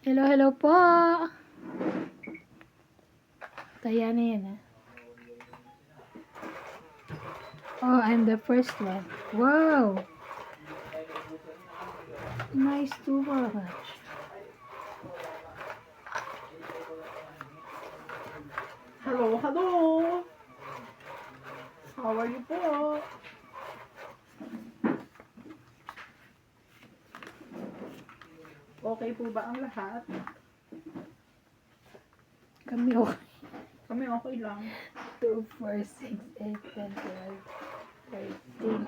Hello, hello po. Kaya na yan, ha? Oh, I'm the first one. Wow! Nice toothbrush. Hello, hello! How are you po? Okay po ba ang lahat? Kami okay. Kami okay lang. 2, 4, 6, 8, 10, 12, 13.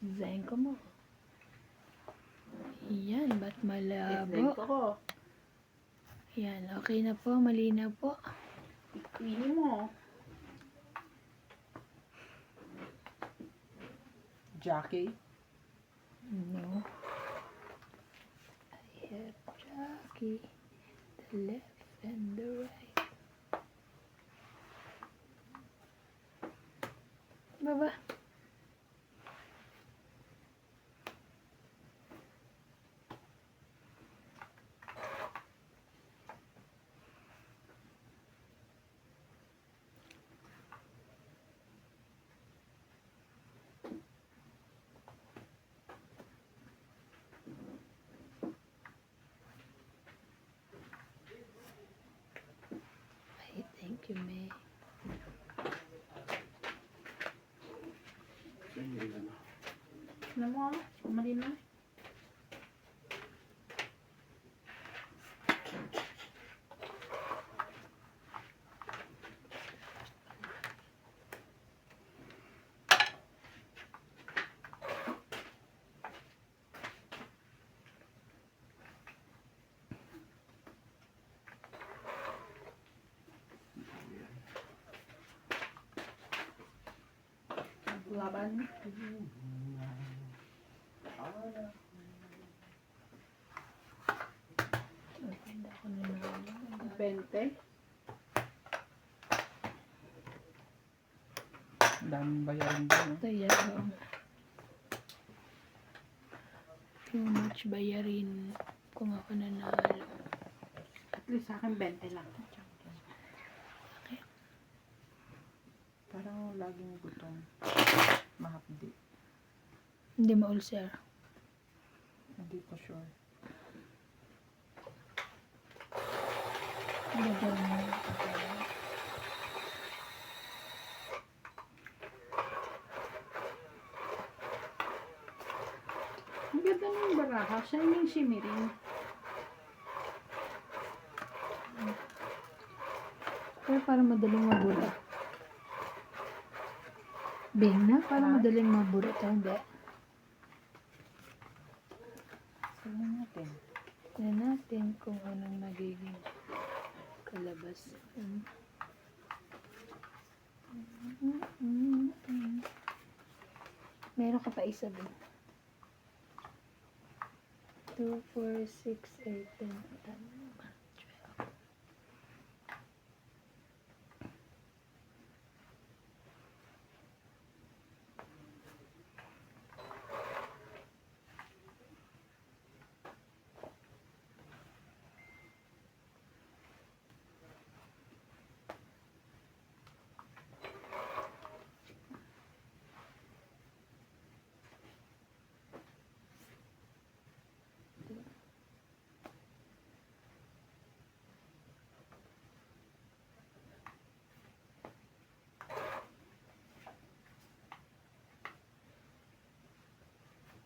Design ko mo. Yan, ba't malabo? Explain ko. Yan, okay na po, malinaw po. Pili mo. Jackie? No. I have Jackie, the left and the right. Baba. Ay, thank you, May. Ano mo? Mali na. Laban. Maganda ako na naman. 20. Daming bayarin din. Kaya, too much bayarin kung ako nanalo. At least sa akin 20 lang. Parang laging gutom. Mahapdi. Hindi ma-ulcer. Hindi ko sure. Gagawin mo. Ang ganda ng baraha. Shining shimmering. Pero parang madaling mabura. Bing na? Parang madaling mabura. Ito hindi. Sabi natin. Tignan natin kung anong magiging kalabas. Meron ka pa isa ba? 2, 4, 6, 8, 10, 11, 12.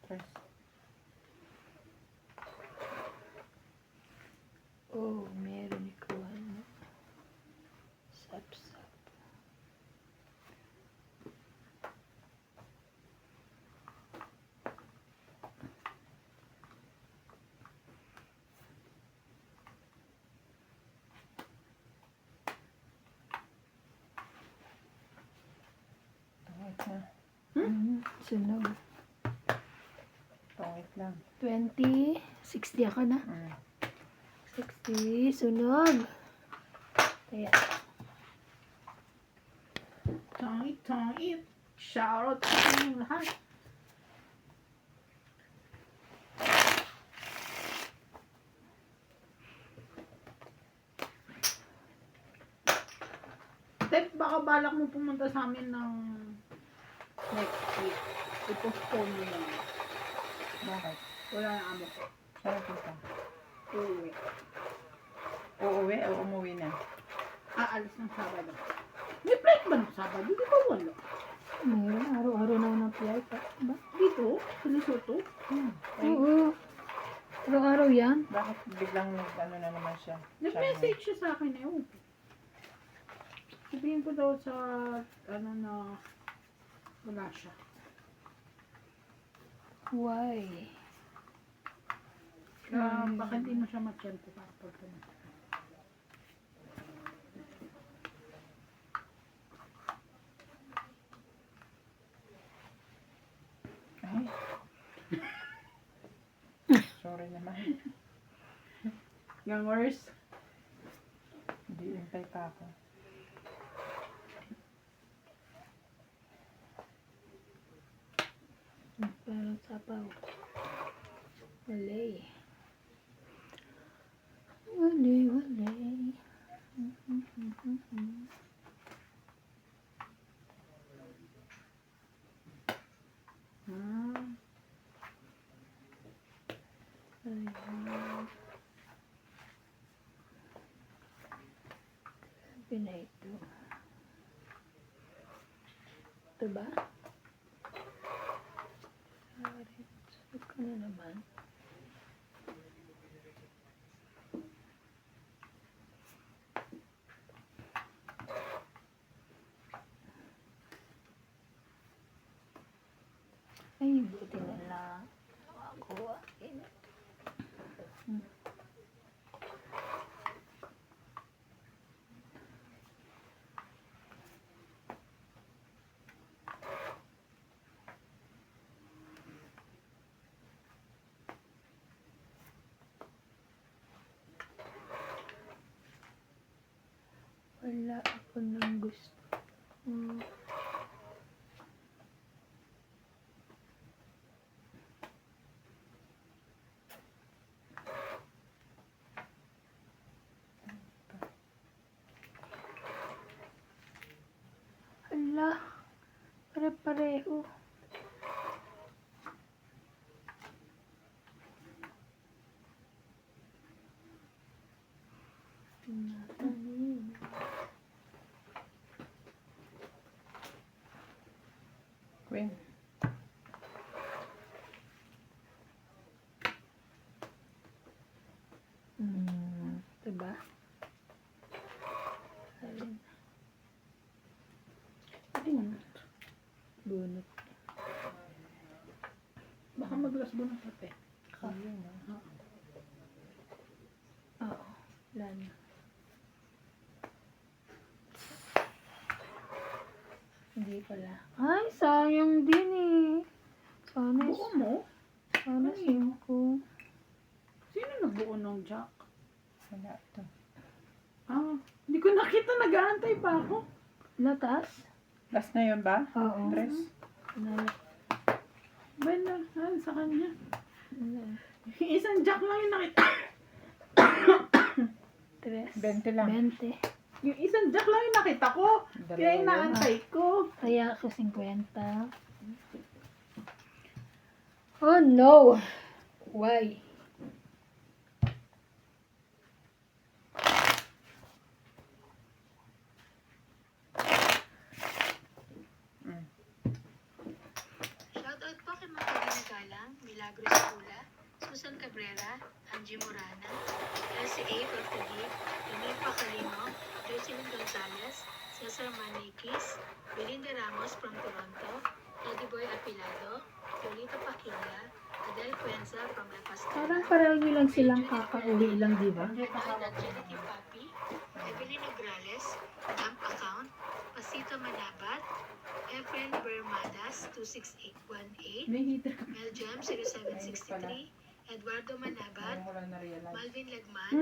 Press. Oh, meron ikaw ano. Sap-sap. Tawit na. Sunog. Tawit lang. 20, 60 ako na. 60, sunog. Kaya, Tangit. Shoutout sa inyong lahat. Tek, baka balak mo pumunta sa amin ng next week. I-postpone mo na. Bakit? Wala na amo ko. Saan punta? Uuwi. Uuwi o umuwi na? Aalis ng Sabado. May flight ba ng Sabado? Di ba wala? Mayroon, araw-araw na ng flight. Ba? Dito? Sa Lesotho? Ay, Oo. Araw-araw yan. bakit biglang nag-ano na naman siya? Nag-message siya sa akin eh. Oh. Sabihin ko daw sa ano na wala siya. Why? Baka hindi mo siya matiyempo para pagpunta. Ay. Sorry naman. Gangers? Hindi, hintay pa ako. Parang sapaw. Walay. Walay, walay. Ayan. Sabi na ito. Ito ba? Sabi ko na naman. Ay, buti na lang. Ako, wala ako nang gusto. Hala, pare-pareho. Queen. Diba? Alin? Bunot. Bunot. Baka maglas bunot ate. Ayun, ah. Oo, wala na. Hindi pala. Ay, sayang din eh. Sana, Buo mo? sana sim ko. Sino nagbuo ng jack? Wala to. Ah, hindi ko nakita. Nag-aantay pa ako. Latas? Last na yun ba? Oo. Dress? Wala. Ben, sa kanya. Wala. Isang jack lang yung nakita. Tres. 20 lang. 20. Yung isang jack lang yung nakita ko. Dalawa Kaya yun. inaantay ko. Kaya ako 50. Oh no! Why? Shoutout po kay mga Galang, Milagros Pula, Susan Cabrera, Angie Morana, LCA Portugi, Emil Pacalino, Jocelyn Gonzalez, Cesar Manikis, Belinda Ramos from Toronto, Eddie Boy Apilado, Lolita Paquilla, Adele Cuenza from La Pastela, Parang pareho nyo lang silang kakauwi lang, di ba? Benoit Angelity Papi, Evelyn Agrales, Dump Account, Pasito Manabat, Efren Bermadas 26818, May heater. Meljam 0763, Eduardo Manabat, Ngayon ko lang na-realize. Malvin Lagman,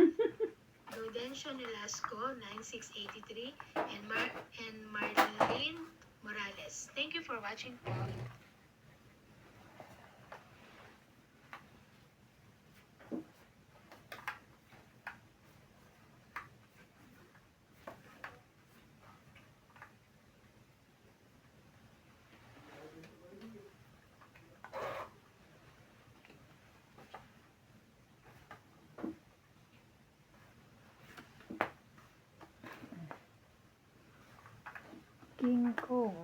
Gaudencio Nolasco 9683, and Marlene Morales. Thank you for watching po. King Kong.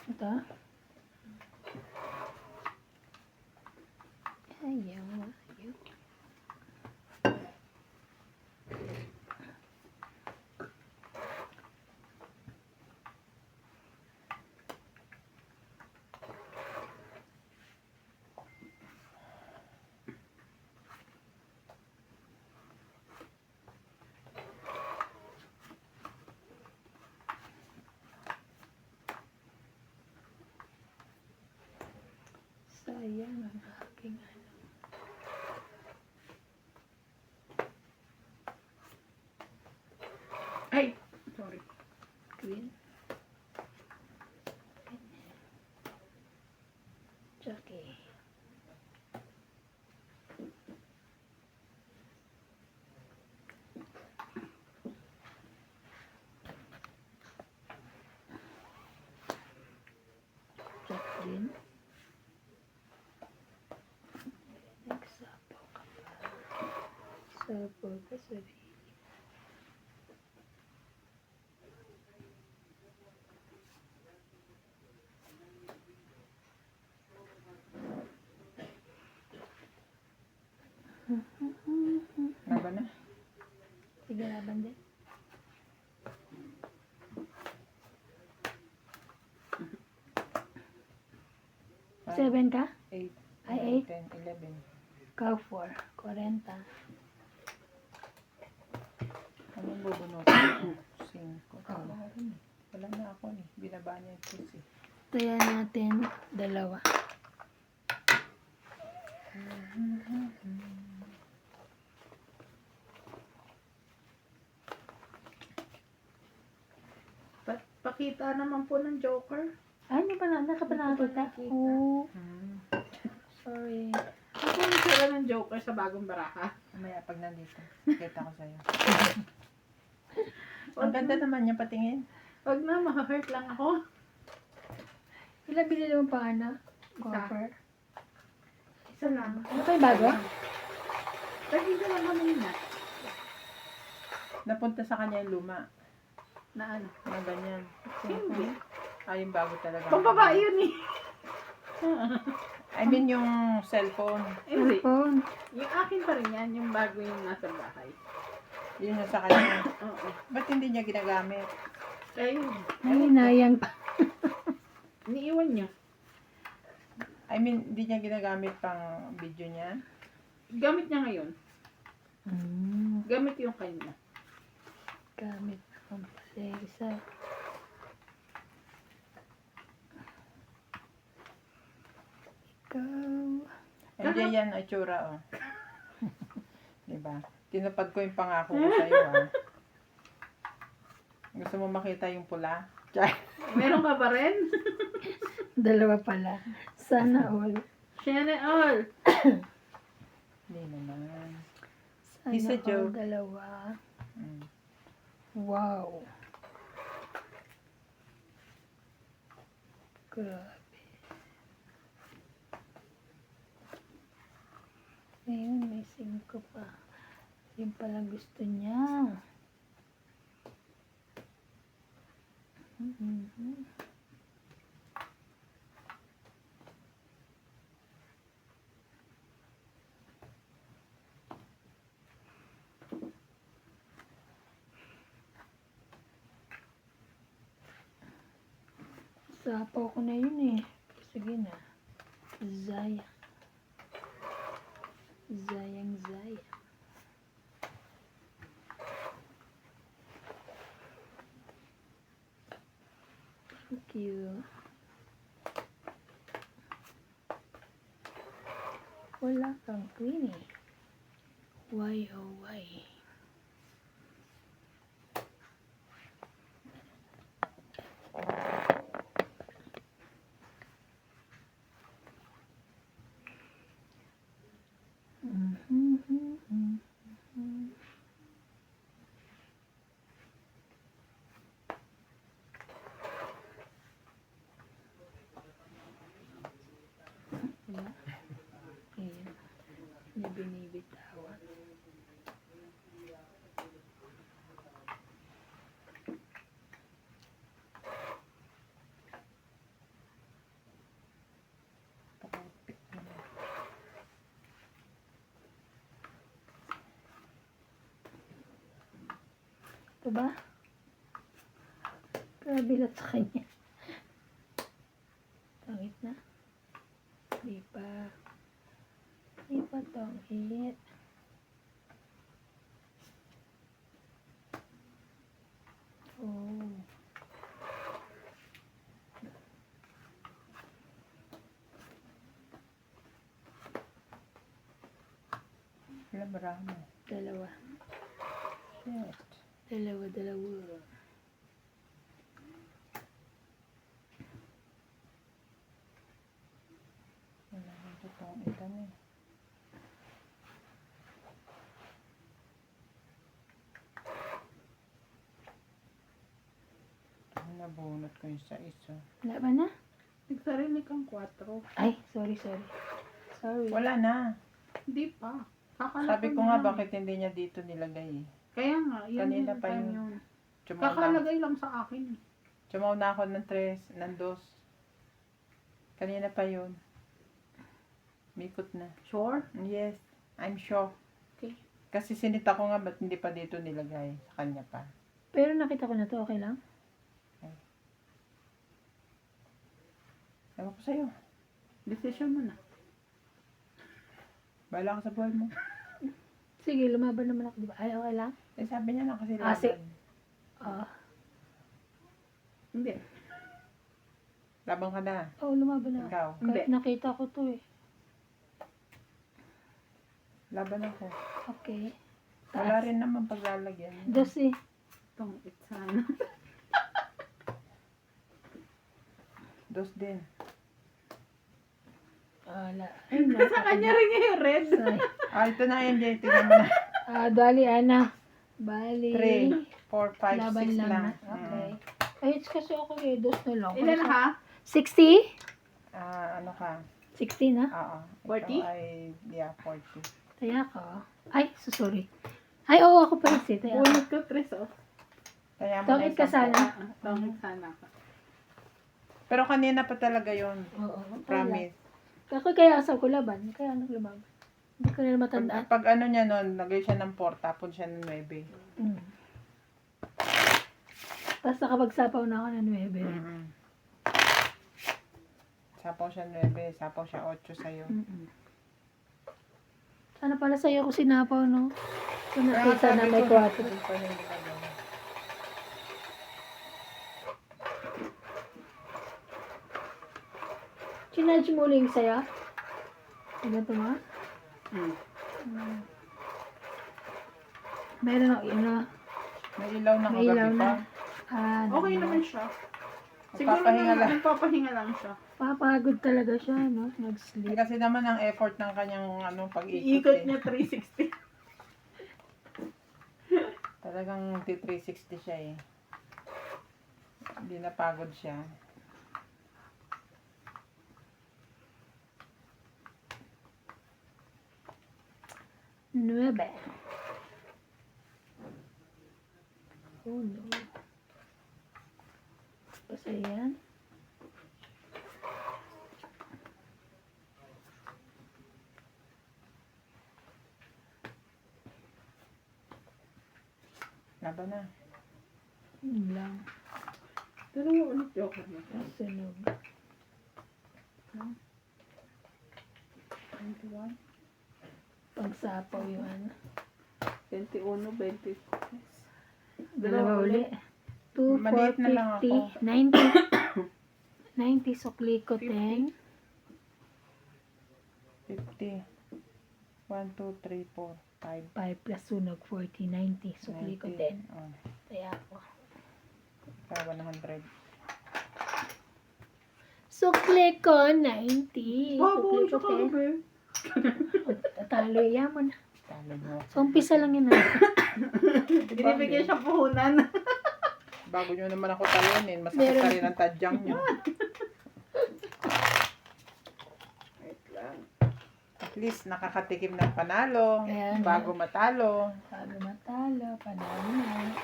Ito. Ayaw, ayaw. Sayang ang aking ano. Ay, sorry. Queen. Jockey. Jacqueline. Nagsapaw ka pa. Sapaw ka sarili. Laban na. Sige, laban din. Seven ka? 8. Ay, 8. 10, 11. Ikaw 4. 40. Anong bubunutin? 5. Wala rin eh. Wala na ako eh. Binaba niya yung kiss eh. Tayan natin 2. Pakita naman po ng Joker. Ay, hindi pa na. Naka pa Hindi ko pa nakakita? nakita. Oh, Hmm. sorry. Ako yung sila ng Joker sa bagong baraka. Mamaya pag nandito, kita ko sa'yo. Ang ganda naman niya patingin. Wag na, makahurt lang ako. Ilan binili mo pa na? Copper? Isa lang. Ano pa yung bago? Pwede ka lang kanina. Napunta sa kanya yung luma. Na ano? Na ganyan. Hindi. Ay, yung bago talaga. Pang babae yun eh. I mean yung cellphone. Hindi. Phone. Yung akin pa rin yan, yung bago yung nasa bahay. Yun yung sa kanya. Oo. Ba't hindi niya ginagamit? Kaya Ay, inayang pa. iniiwan niyo. I mean, hindi niya ginagamit pang video niya. Gamit niya ngayon. Mm, Gamit yung kanya. gamit ang pala isa. Ikaw. MJ yan, itsura oh. Diba? Tinupad ko yung pangako ko sa'yo ah. Gusto mo makita yung pula? Meron ka pa rin? 2 pala. Sana all. Share all. Hindi naman. Sana He's a all joke. 2. Mm. Wow. Grabe. Ngayon, may 5 pa. Yun pala gusto niya. Mhm. Sapaw ko na yun eh. Sige na. Zaya. Zayang Zaya. Thank you. Wala kang Queenie. Why oh why? Wala. Ayan. Hindi binibitawan. Pakipit naman. Ito ba? Kabilat sa kanya. Tangit na. Di pa. Di pa tangit. Oh. Ilan bara mo? Dalawa. Shit. Dalawa. Wala nang totoong ilan eh. Nabunot ko yung sa isa. Wala ba na? Nagsarili kang 4. Ay, sorry. Sorry. Wala na. Hindi pa. Sabi ko nga bakit hindi niya dito nilagay eh. Kaya nga, yun Kanina yung pa time yun. yun. Chumaw na, Kakalagay lang sa akin. chumaw na ako ng 3, ng 2. Kanina pa yun. Mikot na. Sure? Yes, I'm sure. Okay. Kasi sinita ko nga ba't hindi pa dito nilagay. Sa kanya pa. Pero nakita ko na to, okay lang? Ewan ko sa'yo. Decision mo na. Bahala ka sa buhay mo. Sige, lumaban naman ako, di ba? Ay, okay lang? Eh sabi niya na kasi Ah, laban. Ah. Hindi. Laban ka na. Oo, lumaban na. Ikaw. Kahit nakita ko to eh. Laban ako. Okay. Wala rin naman paglalagyan. Dos eh. Itong itsana. 2 din. Wala. Sa kanya rin yung red. Sorry. Ah, ito na yun, Jay. Tingnan mo na. Dali, Ana. Bali. 3, 4, 5, Laban 6 lang lang. na. Okay. Ay, kasi ako eh. Dos na lang. Ilan na ha? 60? Ano ka? 60 na? Oo. 40? Ito ay, yeah, 40. Taya ka. Ay, sorry. Ay, oo, ako pa rin si. Taya ka. Bunot ko 3 oh. Kaya mo Tawid na ka isang sana. Tawag sana ka. Pero kanina pa talaga yun. Oo. Promise. Ako kaya sa ko laban. Kaya naglaban. Hindi ko na matandaan. Pag ano niya nun, lagay siya ng 4, tapon siya ng 9. Mm. Tapos nakapagsapaw na ako ng 9. Mm-hmm. Sapaw siya 9, sapaw siya 8 sa'yo. Mm-mm. Sana pala sa'yo ko sinapaw, no? Kung nakita Kaya na sabi may ko, 4. hindi pa rin nilagay. Chinadge mo ulit sa'yo? Ano ito ma? Meron ako, May ilaw na May ilaw kagabi na. pa. Okay naman siya. Siguro Magpapahinga lang. nagpapahinga lang siya. Papagod talaga siya, no? Eh, Nag-sleep. kasi naman ang effort ng kanyang pag-ikot Iikot eh. niya 360. Talagang 360 siya eh. Hindi napagod siya. Nuebe. Oh no. Basta yan. Laban na. Yun lang. Pero ulit joker mo. Sunog. 21, Pagsapaw yun. 21, 20. Dalawa uli. 2, Maliit na lang 4, ako. 50, 90. 90 sukli ko 10. 50. 1, 2, 3, 4, 5. 5 plus sunog, 40, 90. Sukli ko 10. Oh, Kaya ako. kaya 100. Sukli ko 90. Baboy Sukli ko siya 10. kagabi. Tatalo yaman. Talo mo. So, umpisa lang yun. Binibigyan siya puhunan. Bago nyo naman ako talunin, masakit Meron. na rin ang tadyang nyo. Wait lang. At least nakakatikim ng panalo Kaya nga. bago matalo. Bago matalo, panalo na.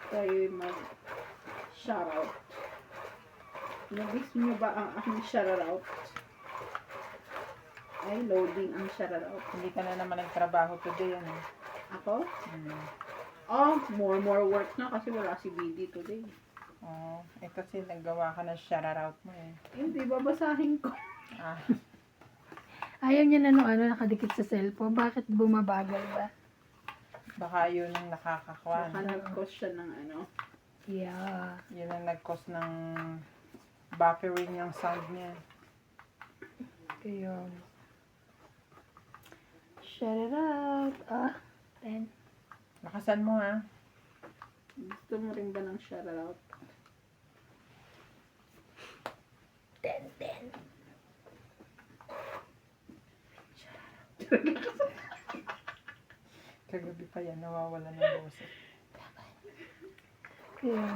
Tayo mag-shoutout. Nabis niyo ba ang aking shoutout? Ay, loading ang shoutout. Hindi ka na naman nagtrabaho today, ano? Ako? Hmm. Oh, more work na kasi wala si BD today. Oh, eh kasi naggawa ka ng shoutout mo eh. Hindi, babasahin ko. Ah, Ayaw niya na nung nakadikit sa cellphone. Bakit bumabagal ba? baka yun ang nakakakwan. Baka nag-cause siya ng ano. Yeah. Yun ang nag-cause ng buffering yung sound niya. Kaya. Shout it out. 10. Lakasan mo ha. Gusto mo rin ba ng shoutout? 10. Kagabi pa yan, nawawala ng boses. Kaya.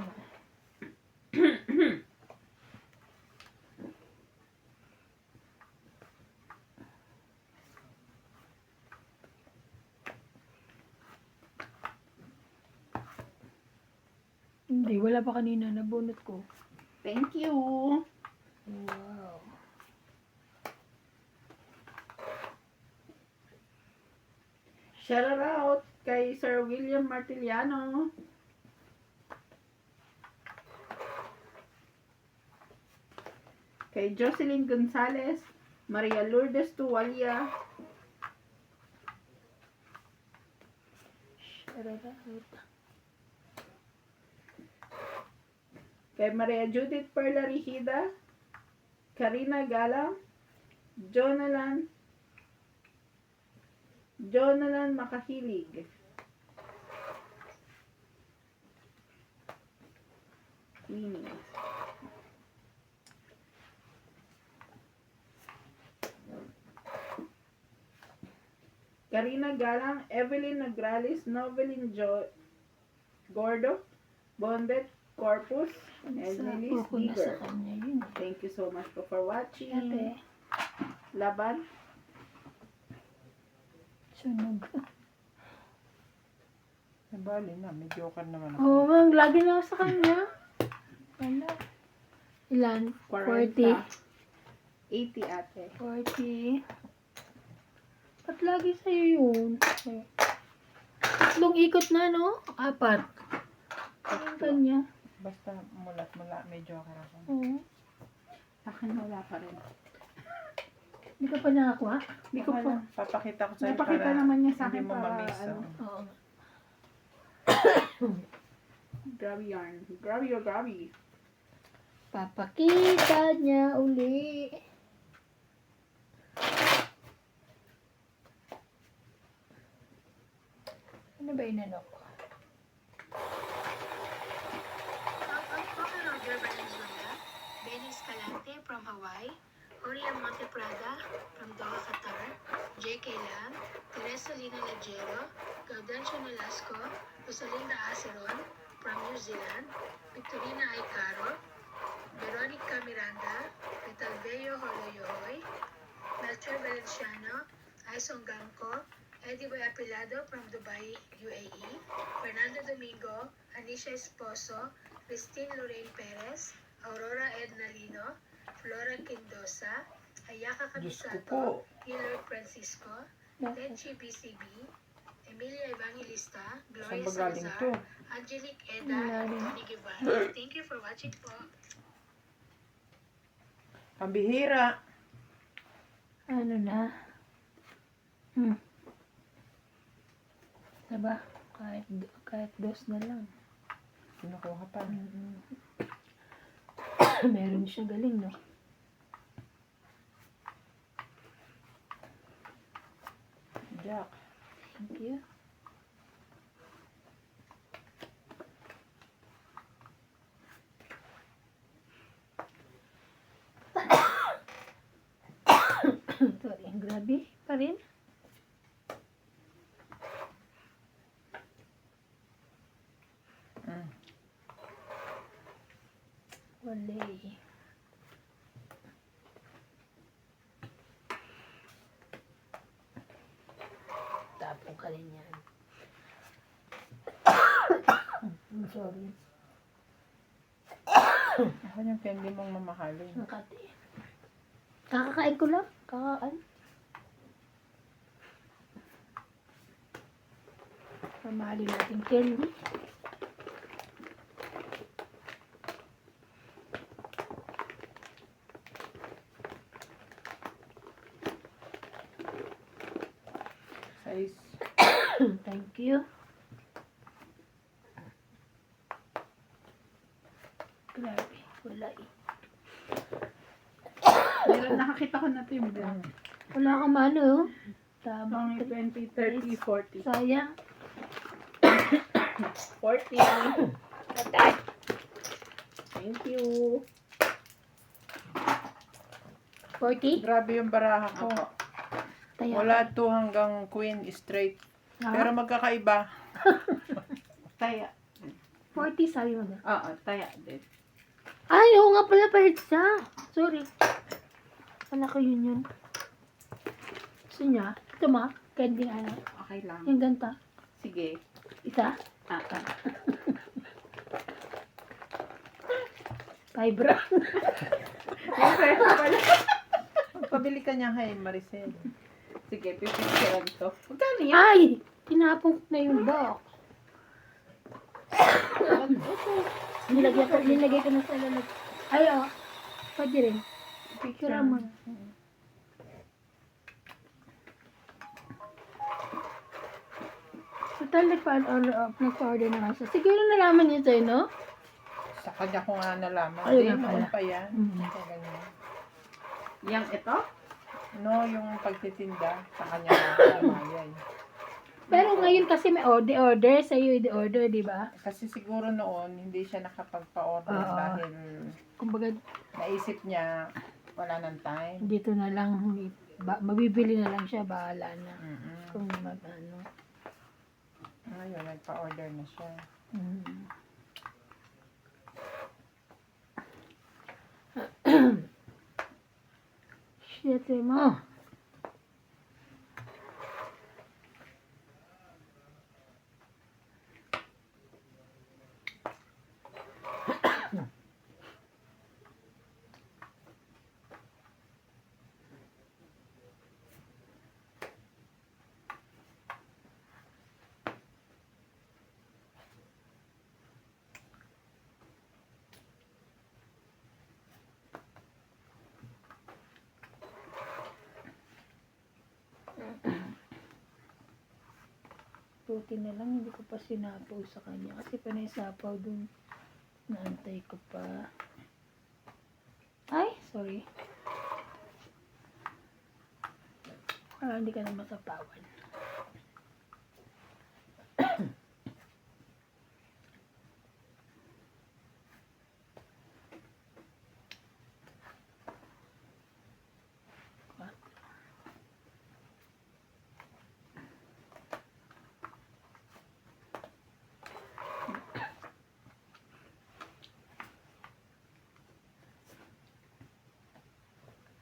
Hindi, wala pa kanina. Nabunot ko. Thank you! Wow. Shoutout kay Sir William Martiliano. Kay Jocelyn Gonzalez, Maria Lourdes Tuwalia, Shout it out. kay Maria Judith Perla Rigida, Karina Galang, Jonalan Makahilig. Queenie. Karina Galang, Evelyn Nagralis, Novelyn Gordo, Bondet Corpus, Ednelis Sa ko na sa Bieber. kanya yun. Thank you so much for watching. Ate, Laban. sunog. Nabali na, may joker naman ako. Oo, oh, lagi na ako sa kanya. Wala. Ilan? 40. 40. 80 ate. 40. Ba't lagi sa'yo yun? Tatlong ikot na, no? 4. Ang kanya. Basta mulat-mula, may joker ako. Oo. Sa akin wala pa rin. Hindi ka pa nakakuha? Hindi ko pa. Papakita ko sa'yo Napakita naman niya sa hindi akin mo para mamiss. ano. Oo. Grabe yarn. Grabe. Papakita niya uli. Ano ba inano ko? Shoutout po kay Roger Valenzuela, Benny Escalante from Hawaii, Oriel Monteprada from Doha, Qatar, J.K. Lang, Teresa Lina Lagero, Gaudencio Nolasco, Rosalinda Aceron from New Zealand, Victorina Aicaro, Veronica Miranda, Metalveo Holoyoy, Melchor Valenciano, Aison Gamco, Eddie Boy Apilado from Dubai, UAE, Fernando Domingo, Anisha Esposo, Christine Lorraine Perez, Aurora Edna Lino, Flora Quindosa, Ayaka Diyos ko po. Cabisato, Hillary Francisco, Tenchi BCB, Emilia Evangelista, Gloria Saan ba galing to? Salazar, Angelique Eda, Wala and rin. Tony Guevara. Thank you for watching po. Pambihira. Ano na? Diba? Kahit dos na lang. Kinukuha pa. Meron siya, galing, no? Jack. Thank you. Sorry, grabe pa rin. Mm. Wala. Tapong ka rin yan. I'm sorry. Ako yung candy mong mamahalin. Ang kati. Kakakain ko lang. Kakakain. Pamahalin natin candy. Size. Thank you. Grabe. Wala eh. Meron nakakita ko na ito yung black. Wala kang mano. Oh. Tama. Pang 20, 30, 40. Sayang. 40. Patay. Thank you. 40? Grabe yung baraha ko. Opo. Taya. Wala 2 hanggang queen straight. Ah, Pero magkakaiba. Taya. 40 sabi mo na. Oo, taya din. Ay, oo nga pala pa siya. Sorry. Wala ko yun. Gusto niya? Ito ma? Candy ano? Okay lang. Yung ganta. Sige. Isa? Ah. Vibra. Yung presyo pala. Pabili ka niya kay Maricel. Sige, 50 lang to. Magkano yan? Ay! Tinapong ko na yung box. Nilagay ko na sa lalag. Ay, oh. Pwede rin. Picture mo. Total, nag-order na nga siya. Siguro nalaman niyo sa'yo, no? Sa kanya ko nga nalaman. Ayun Hindi, nga pala. noon pa yan. Mhm. Sa ganyan. Yang ito? No, yung pagtitinda. Sa kanya nga nalaman. Pero ngayon kasi may order. Sa'yo i-order, di ba? Kasi siguro noon, hindi siya nakapagpa-order Oo. dahil Kumbaga, naisip niya wala ng time. dito na lang, mabibili na lang siya, bahala na. Mm-mm. Kung mag-ano. Ngayon, nagpa-order na siya. Shit, mo. Puti na lang, hindi ko pa sinapaw sa kanya. Kasi panay sapaw dun. Naantay ko pa. Ay, sorry. Hindi ka na masapawan.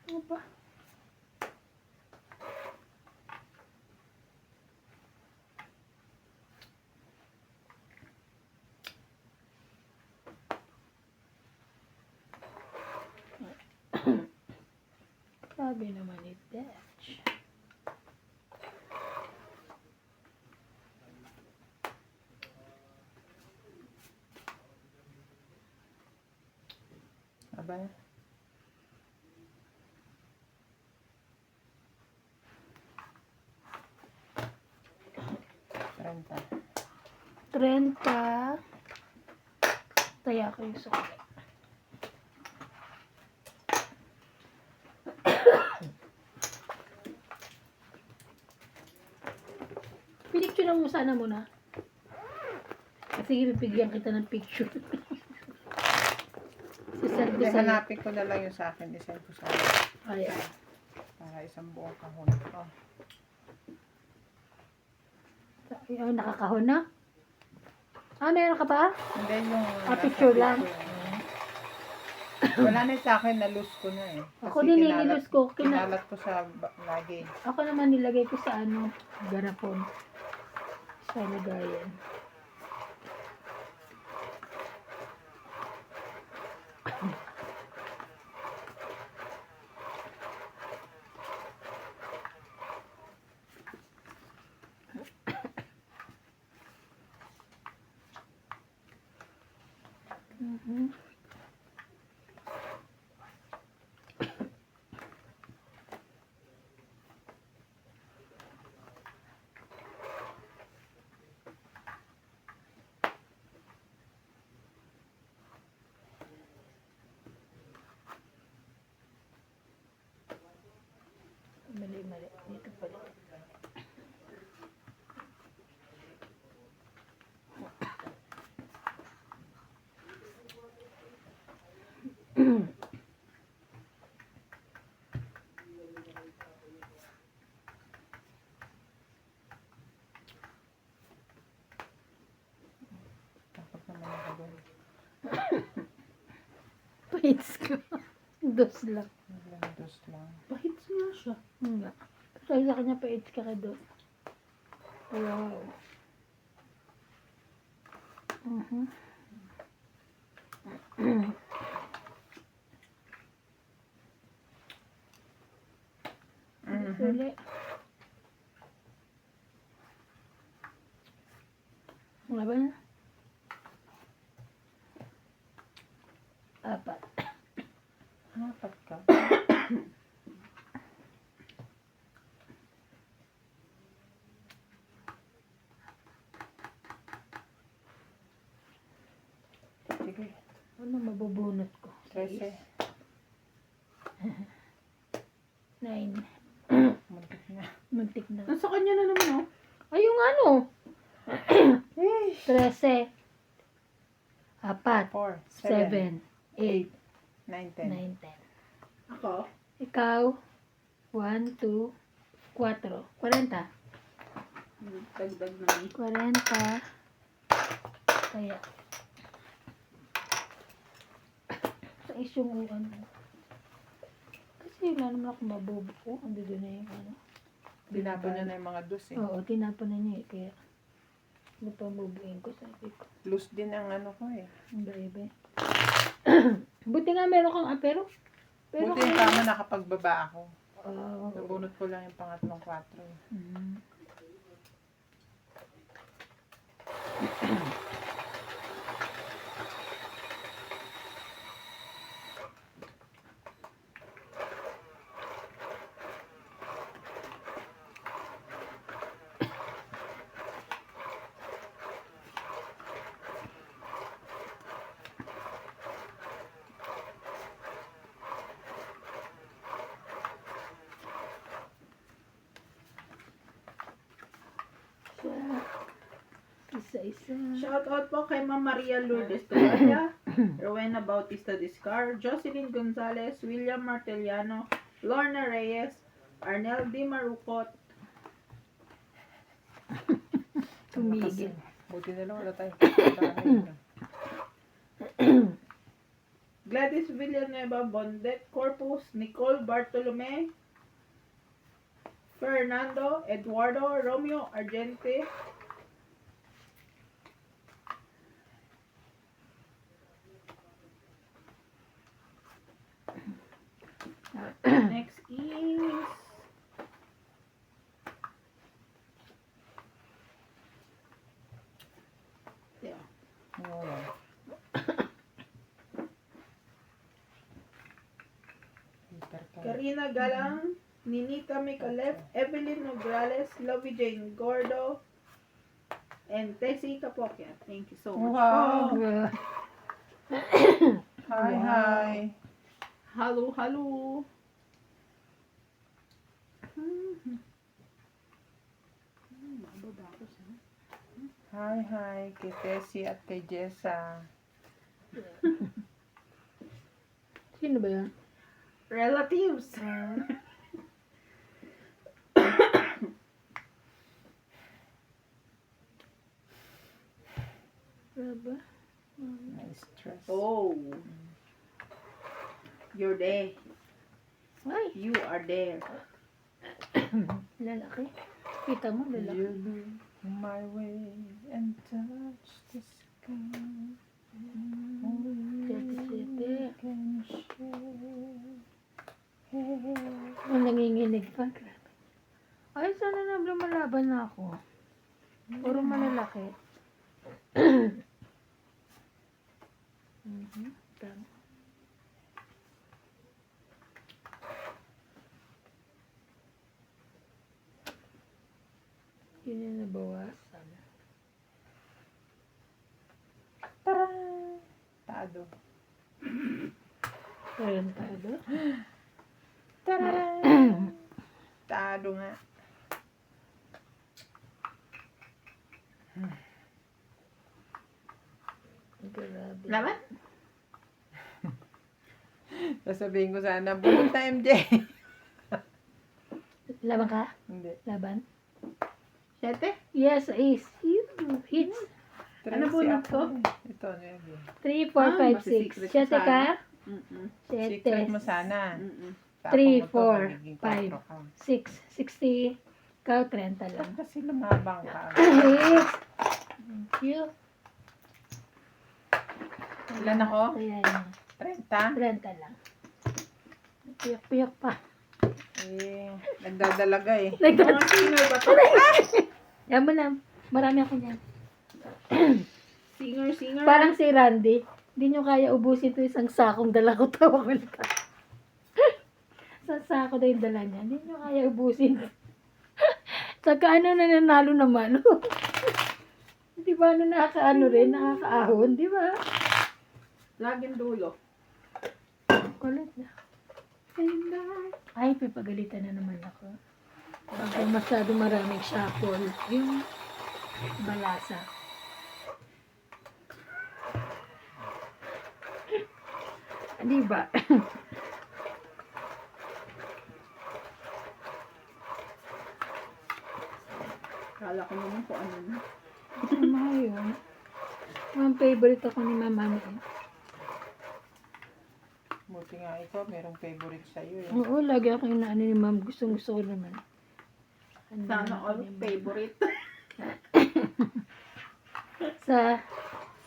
Ano ba? Sabi naman ni Dutch. Aba, 30. 30. Taya ko yung sukli. mo sana muna. Sige, bibigyan kita ng picture. Sisend ko Hindi, sa'yo. hanapin ko na lang yung sa akin. Isend ko sa akin. Ayan. Para isang buong kahon. Oh. Ay, nakakahon na? Ah, meron ka pa? And then yung... Picture lang. Wala na sa akin, na-lose ko na eh. Ako din nililus ko. Kinalat ko sa luggage. Ako naman nilagay ko sa garapon. Sa lagayan. Mhm. Mali. Dito pala. Takot naman ako doon. Paits ko. Dos lang. Naglandos lang. Pahits nga siya. Nga. Sabi sa kanya, paits ka dos. Wow. Mhm. Suli. Mga ba na? Apat. Apat ka. Sige. Ano mabubunot ko? 13. 9. Muntik na. Muntik na. Nasa kanya na naman, oh. Ay, yung 13. 4. 4, 7. 8. 9, 10. 9, 10. Ako? Ikaw, 1, 2, 4. 40. Dagdag na ni. 40. Kaya. Sa isyong kasi wala naman ako mabubuo. Ando doon na yung Binabo niya na yung mga dos eh. Oo, tinapon na niya eh. Kaya, ano pa bubuin ko, sabi ko. Loose din ang ano ko eh. Ang baby. Buti nga meron kang apero. Pero Buti yung tama nakapagbaba ako. Oo. Nabunot ko lang yung pangatlong 4 eh. Mm. Isa-isa. Shout out po kay Ma'am Maria Lourdes Tolaya, Rowena Bautista Discar, Jocelyn Gonzalez, William Martellano, Lorna Reyes, Arnel D. Marucot, Tumigil. Buti na lang wala tayong pagkabahay. Gladys Villanueva Bondet, Corpus, Nicole Bartolome, Fernando, Eduardo, Romeo Argente, next is yeah. Wala. Peter ka. Karina Galang, Ninita Micalef, Evelyn Nograles, Lovey Jane Gordo, and Tessie Capocchia. Thank you so much. Wow. Oh, Hi, Wow. hi. hello, hello. Mababa ako siya. Hi kay Tessie at kay Jessa. Sino ba yan? Relatives. Raba? May stress. Oh. You're there. Ay, You are there. lalaki. Kita mo, lalaki. You look my way and touch the sky. Sete. Can share. Ang nanginginig pa. Grabe. Ay, sana na lumalaban na ako. Puro malalaki. Tama. Yun yung nabawasan. Tara! Tado. Tarantado. Tara! Tado nga. Grabe. Laban? Sasabihin ko sana, bulong na MJ. Laban ka? Hindi. Laban? 7? Yes, ace. Hits. Ano Tracy bunot ako ko? eh. Ito, ano yan? 3, 4, Ah, 5, basta 6. secret Siyete sana. ka? Mm-mm. Secret mo Siyete. sana. Mm-mm. Tapos Three, mo to, four, magiging five. 4 ka. 6. 60. Ikaw, 30 lang. Kasi lumabang ka. Ace. Thank you. Ilan ako? Kaya yun. 30? 30 lang. Piyok-piyok pa. Eh, nagdadalaga eh. Mga singer ba to? Yan mo na. Marami ako niyan. Singer. Parang si Randy. Hindi nyo kaya ubusin to isang sakong dala ko. Tawa ko lang. Sa sako daw yung dala niya. Hindi nyo kaya ubusin. Saka ano na nanalo naman. Di ba ano nakakaano rin? Nakakaahon. Di ba? Laging dulo. Kulit na. Ay, pipagalitan na naman ako. Pag masyado maraming shuffle. Yung balasa. Di ba? Kala ko naman kung ano na. Tama yun. Ang favorite ako ni Mama. Buti nga ikaw, merong favorite sa'yo eh. Oo, lagi ako yung naano ni Ma'am. Gusto ko naman. Ano Sana naman all ni Ma'am. favorite. Sa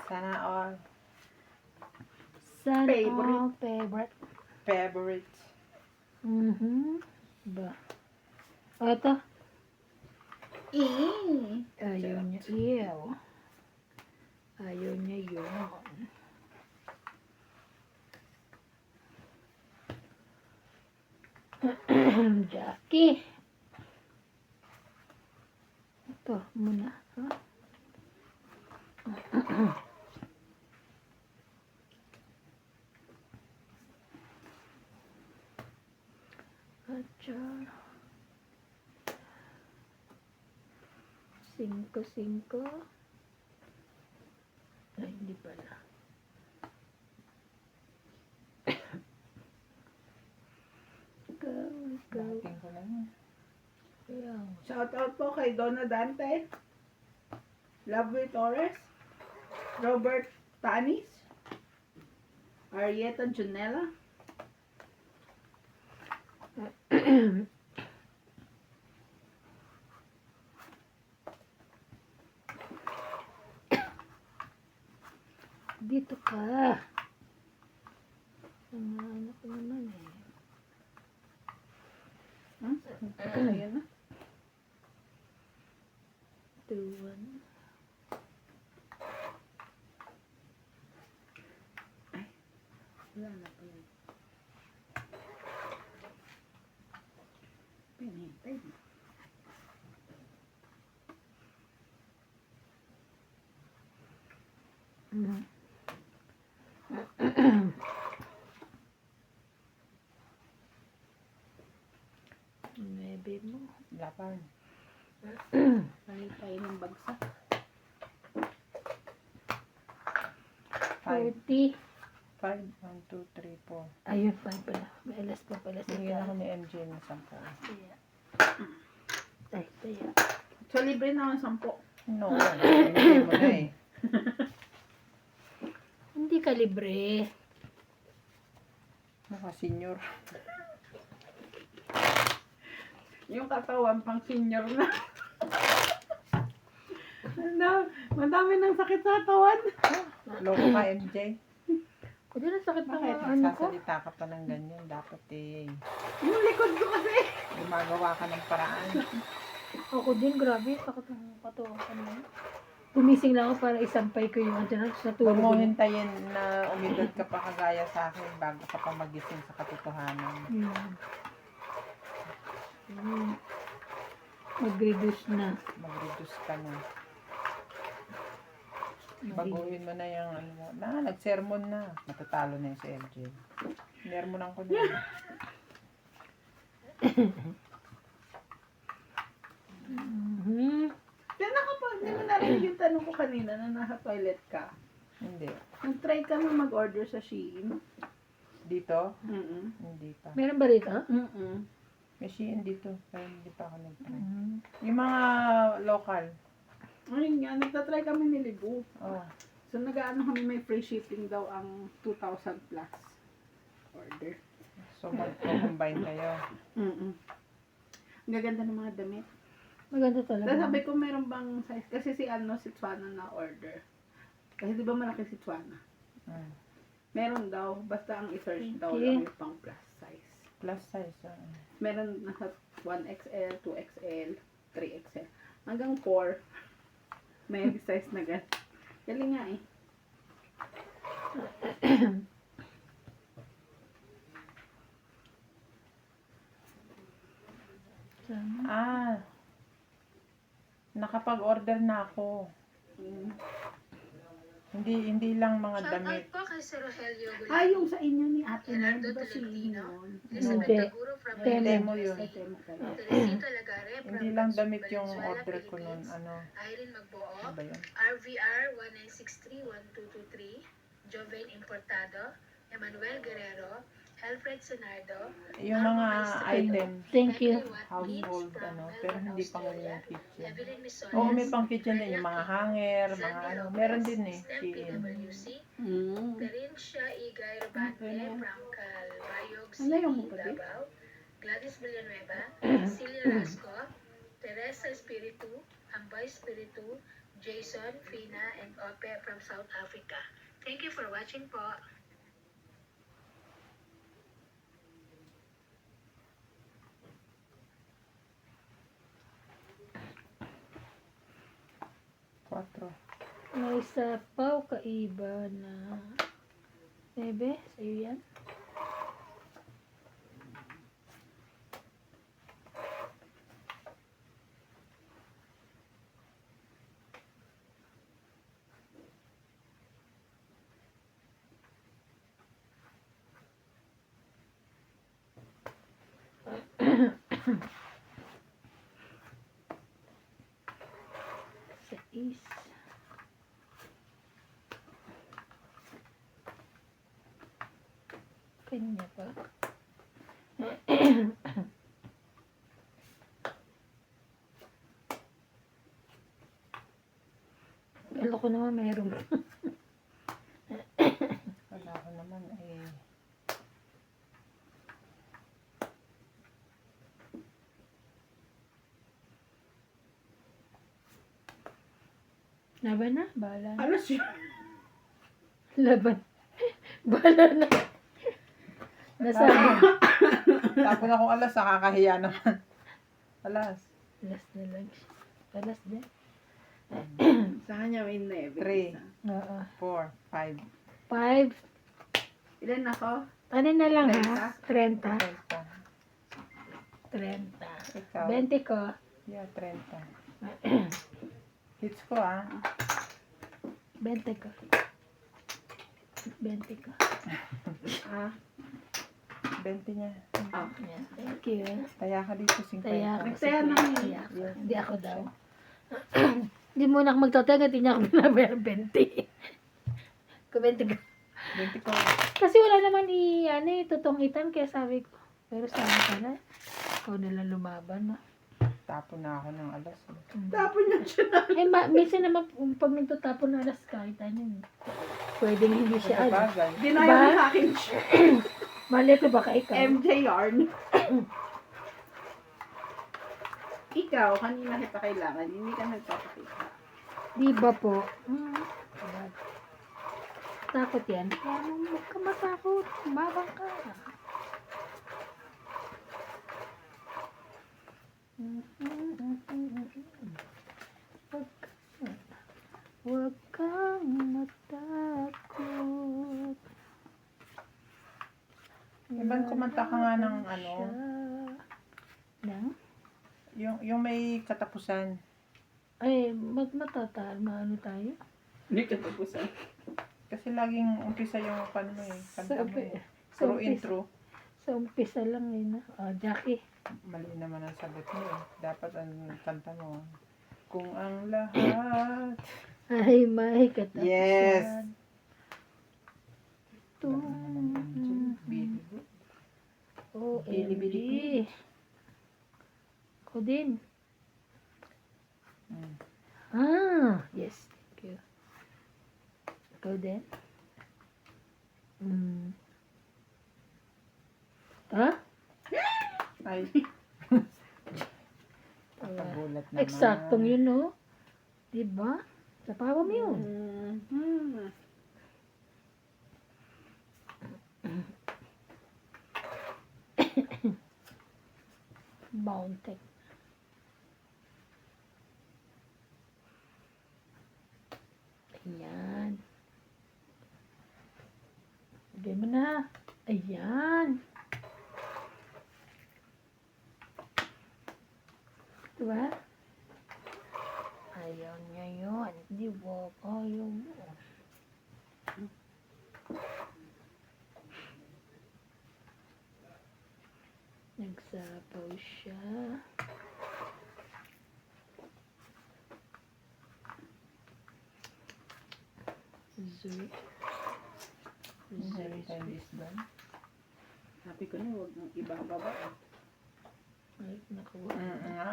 Sana all Favorite. all favorite. favorite. Ba? O, ito. Eh. Ayaw niya. Ew. Ayaw niya yun. Jackie. Ito muna. Ha? Atcha. 5. Ay, hindi pala. Go. Dating ko lang yan. Kaya, Shout out po kay Donna Dante, Lovely Torres, Robert Tanis, Arieta Junella, dito ka. Ang ano ko naman eh. Ayan na. 2, 1. Wala na po yan. Pinintay mo. Maybe mo. Lapan. Mali tayo ng bagsak. 40. 5, 1, 2, 3, 4. Ayun, 5 pala. May alas pa pala sa Bigyan ako taas. ni MJ ng 10. Kaya. Ay, kaya. So, libre na ang 10. No, binigay mo na eh. Hindi ka libre. Naka-senior. Yung katawan pang senior na. Madami ng sakit sa katawan. Loko ka, MJ. Hindi na sakit na Bakit? ano ko. Nagsasalita ka pa ng ganyan. Dapat eh, Yung likod ko kasi. gumagawa ka ng paraan. Ako din, grabe. Takot ng katawan ko naman. Gumising lang ako para isampay ko yung dyan sa Huwag mo tulog. hintayin na umidad ka pa kagaya sa akin bago ka pa magising sa katotohanan. Mag-reduce na. Mag-reduce ka na. Baguhin mo na yung ano mo. Nag-sermon na. Matatalo na yung si MJ. Sermonan ko na. Mhm. Yan hindi mo narinig yung tanong ko kanina na nasa toilet ka. Hindi. Nag-try ka na mag-order sa Shein. Dito? Mm-mm. Hindi pa. Meron ba rito? Mm-mm. May Shein dito. Pero hindi pa ako nag-try. Mhm. Yung mga local. Ayun nga, nagtatry kami ni Libu. Oh. So, nag-ano kami, may free shipping daw ang 2,000 plus order. So mag-combine kayo. Mm-mm. Ang gaganda ng mga damit. Maganda Tapos talaga. sabi ko, meron bang size? Kasi si Sitswana na order. Kasi di ba malaki si Sitswana? Mm. Meron daw, basta ang i-search daw Okay. lang yung pang plus size. Plus size. Meron nasa 1XL, 2XL, 3XL. Hanggang 4. May size na gan. Galing nga eh. Ah. Nakapag-order na ako. Mm. Hindi lang mga Shout damit. out po kay Sir Rogelio Gulay. Ah, yung sa inyo ni Ate Ned, Gerardo di ba si Tolentino. yun? Elizabeth Hindi. Taguro from Temo. Temo yun. Ay, tema kayo. Teresita Lagare from Hindi lang damit yung Valenzuela, order ko nun. Philippines. Ano Irene Magbuo. ba yun? RVR 1963-1223. Joven Importado. Emmanuel Guerrero. Alfred Senardo. Yung mga item, Thank you. household, ano, pero hindi pang yung kitchen. Evelyn Misones. Oo, may pang kitchen din. Yung mga hanger, mga Sandy ano. Lopez, Meron din eh. STEM Shein. PWC. Mm. Perinsya Igay Rabante from Calbayog Ano yung City, mo pa, di? Davao. Gladys Villanueva. Celia Rasco. Teresa Espiritu. Ambay Espiritu. Jason, Fina, and Ope from South Africa. Thank you for watching po. Quatro. May sapaw kaiba na. Bebe, sa'yo yan? Sais. Kanya pa. Alam ko naman meron. Wala ko naman eh. Laban na? Bahala na. Alas yun. Laban. Bahala na. Nasabi. Tapon akong alas, nakakahiya naman. Alas. Alas na lang. Alas din. Sa kanya may 9. 3, Oo. 4, 5, 5. Ilan ako? Ano na lang ha? 30. 30. 30. Ikaw? 20 ko. Yeah, 30. Hits ko ah. 20 ko. 20 ko. Ah. 20 niya. Oh. Yeah, thank you. Taya ka dito, 50. Taya ka. Nagsaya na yun. Taya ka. Yes. Hindi ako daw. Hindi mo na ako magtataya, hindi niya ako binabayar 20. Kumenti ka. 24. Kasi wala naman tutungitan kaya sabi ko. Pero sabi pala, ikaw nalang lumaban na. Tapon na ako ng alas. Tapon niya siya na. Minsan naman, pag nagtutapon na alas, kahit ano yun. Pwedeng hindi siya, Sa bagay. Denial Ba? sa akin siya. Mali ko baka ikaw. MJ yarn. Ikaw, kanina kita kailangan, hindi ka nagpapakita. Di ba po? Takot yan. Kaya huwag ka matakot. Mabang ka. Huwag kang matakot. Ibang kumanta ka nga ng ano, Lang? yung may katapusan. Ay, maano tayo? Hindi ka tapusan. Kasi laging umpisa yung kanta mo Sa Puro umpisa. intro. Sa umpisa lang na. Jackie. Mali naman ang sagot mo Dapat ang kanta mo. Kung ang lahat. Ay, may katapusan. Yes. OMG. Bili-bili. Ako din. Yes. Thank you. Ikaw din? Ha? Ay. Nakagulat naman. Eksaktong yun, no? Diba? Tapawa mo yun. Mountain. Ayan. Lagay mo na. Ayan. Diba? Ayaw niya yun. Di ba? Ayaw mo. Nagsapaw siya. Zuri. Every time is done. Sabi ko na, huwag mong ibababa. Ay, nakuha. Nga.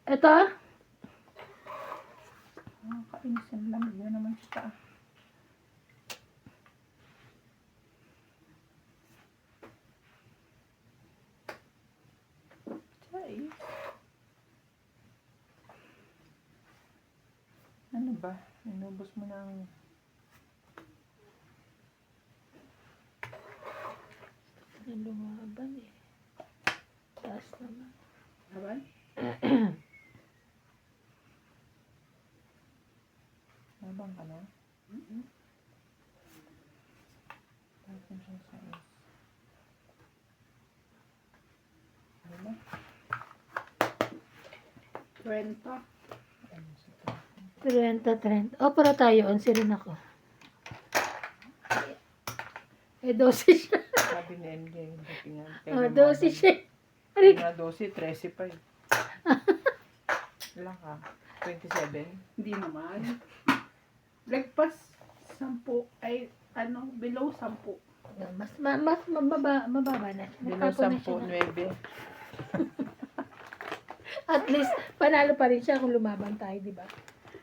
Ito? Kainis ang lamig na naman siya. Chay. Ano ba? Inubos mo ng... Lumaban eh. Taas naman. Aban? Nabang ka na? Tapos siya sa is. Ano ba? 20. Ano sa ito? 30. Oh, para tayo. 11 rin ako. Eh, 12 siya. Sabi ni MJ, hindi nga. Oh, 12 siya. Hindi nga 12, 13 pa eh. Ilang ka? 27? Hindi naman. Lagpas 10 ay below 10. Mas mababa na. Below Natapon na siya 10, 9. At least, panalo pa rin siya kung lumaban tayo, di ba?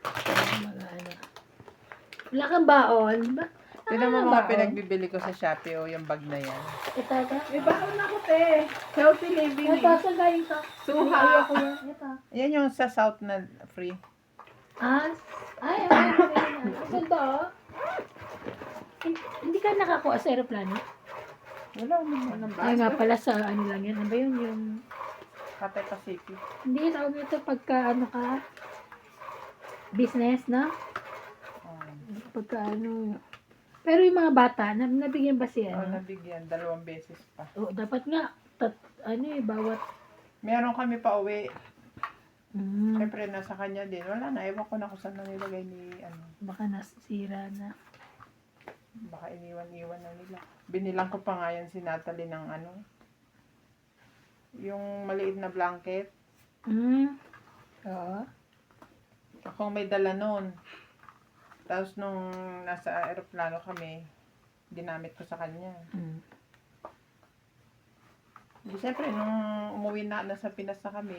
Mga ano. Wala kang baon. Tignan mo mga pinagbibili ko sa Shopee o yung bag na yan. Ito, ito. May baon ako, te. Healthy living Ito, eh. saan galing to? Suha. Ayoko yan. Ito. Yan yung sa South na free. Ay, saan to? Hindi ka nakakuha sa aeroplano? Wala naman. Anong Ay nga basta? pala sa ano lang yan. Ano ba yun? Yung, Cathay Pacific. hindi, tawag ito pagka ano ka, business, no? Pagka ano, pero yung mga bata, nabigyan ba siya? Oo, nabigyan. 2 beses pa. Oh, dapat nga, bawat, Meron kami pa uwi. mm, Siyempre, nasa kanya din. Wala na. Ewan ko na kung saan na nilagay ni, baka nasira na. baka iniwan-iwan na nila. Binilang ko pa nga yan si Natalie ng yung maliit na blanket. Oo. Ako akong may dala nun. Tapos nung nasa aeroplano kami, ginamit ko sa kanya. Di syempre, nung umuwi na, nasa Pinas na kami,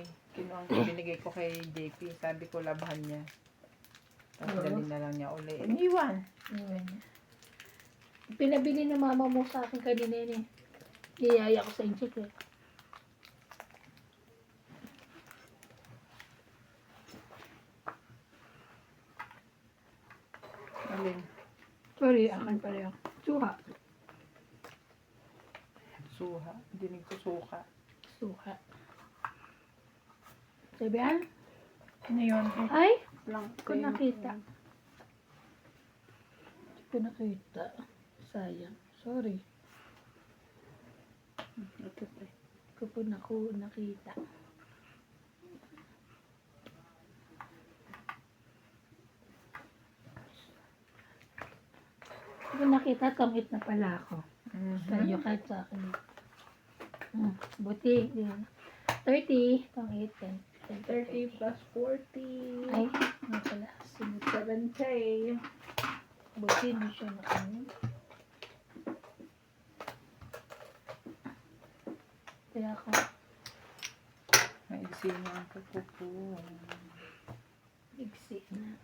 binigay ko kay JP. Sabi ko, labhan niya. Tapos Oo. dalhin na lang niya uli. Iniwan. Iwan niya. Pinabili ng mama mo sa akin kanina yun eh. Niyaya ko sa inyo eh. Alin? Sorry, akan pala yun. Suha. Suha. Dinig ko suka. Suha. Sabihan? Ano yun? Ay! Lang. Ko nakita. Hindi ko nakita. Sayang. Sorry. Ito pa. Ko po nakita. Hindi ko nakita. Tangit na pala ako. Sa'yo kahit sa akin. Buti. Yun. 30. Tangit. 30 plus 40. Ay, nga pala. Sunod. 70. Buti hindi siya nakanin. Kaya ako. Maigsi niya ang kuko po. Iksi na.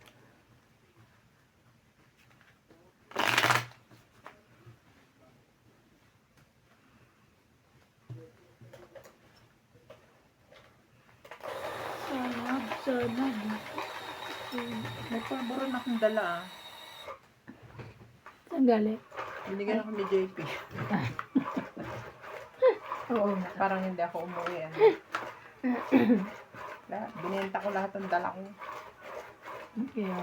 Sanag. Nagpabaron akong dala ah. Saan galing? Binigyan ako ni JP. Oo nga. Parang hindi ako umuwi ah. Binenta ko lahat ng dala ko. Kaya.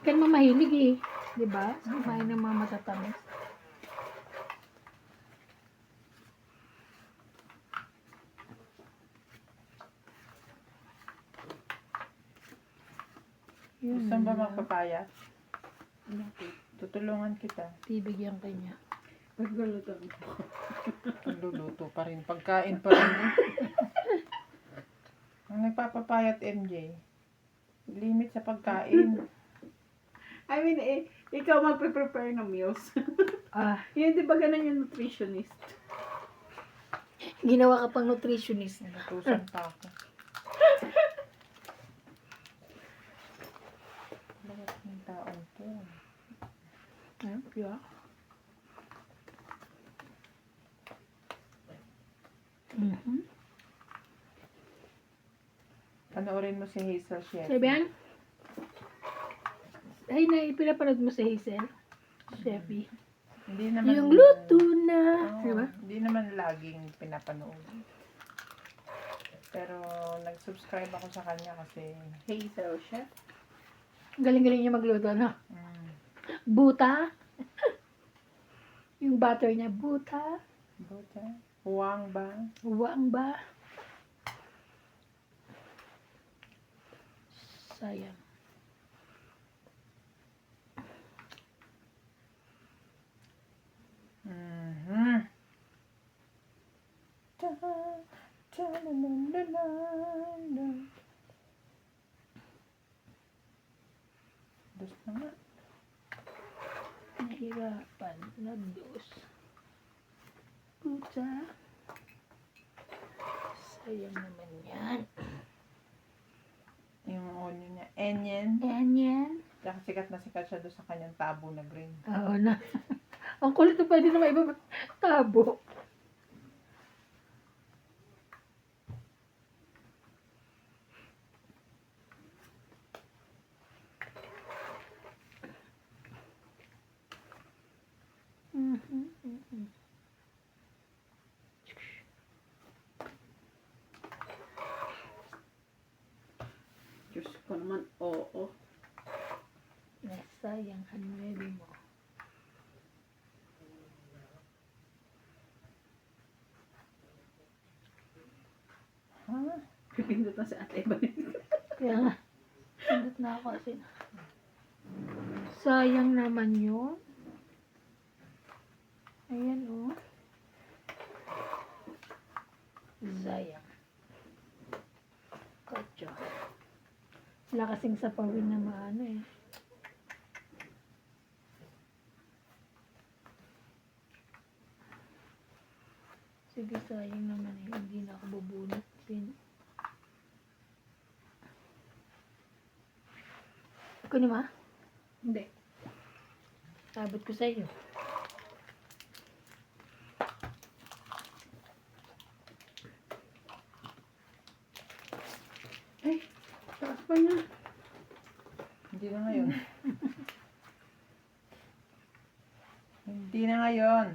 Kaya mamahilig eh. Diba? Kumain ng mga matatamis. Yun Gusto ba na. magpapayat? Tutulungan kita. Bibigyan kanya. Paggaluto. Pagluluto pa rin. Pagkain pa rin. Ang nagpapapayat MJ. Limit sa pagkain. I mean, ikaw magpe-prepare ng meals. Ah, Yun, di ba ganun yung nutritionist? ginawa ka pang nutritionist. Natusan pa ako. Bakit ng taon to? Yeah. Mhm. Panoorin mo si Hazel Chef. Sabihan? Ay, pinapanood mo sa Hazel? Chefy. Hindi naman Yung luto na. Oo, Diba? Hindi naman laging pinapanood. Pero nag-subscribe ako sa kanya kasi Hazel Chef. Galing-galing niya magluto, no? mm, Buta. Yung butter niya, buta. buta, huwang ba? Uwang ba? Sayang. Mhm. Ta-ta-na-na-na-na. Dus na nga. Nahirapan. Nagdos. Buta. Sayang naman yan. Yung onion niya. Onion. Yan yan. Tsaka sikat na sikat siya doon sa kanyang tabo na green. Oo na. Ang kulit na pwede naman iba tabo. Mhm. Diyos ko naman, oo. Nasayang hanwebe mo. Ha? Pipindot na si Ate Evelyn. Kaya nga, pindot na ako kasi. Sayang naman yun. Ayan oh. Sayang. Kotso. Wala kasing sapawin na maano eh. Sige, sayang naman eh. Hindi na ako bubunot din. Ako ni ma? Hindi. Sabot ko sa iyo. Ay, taas pa niya. Hindi na ngayon. Hindi na ngayon.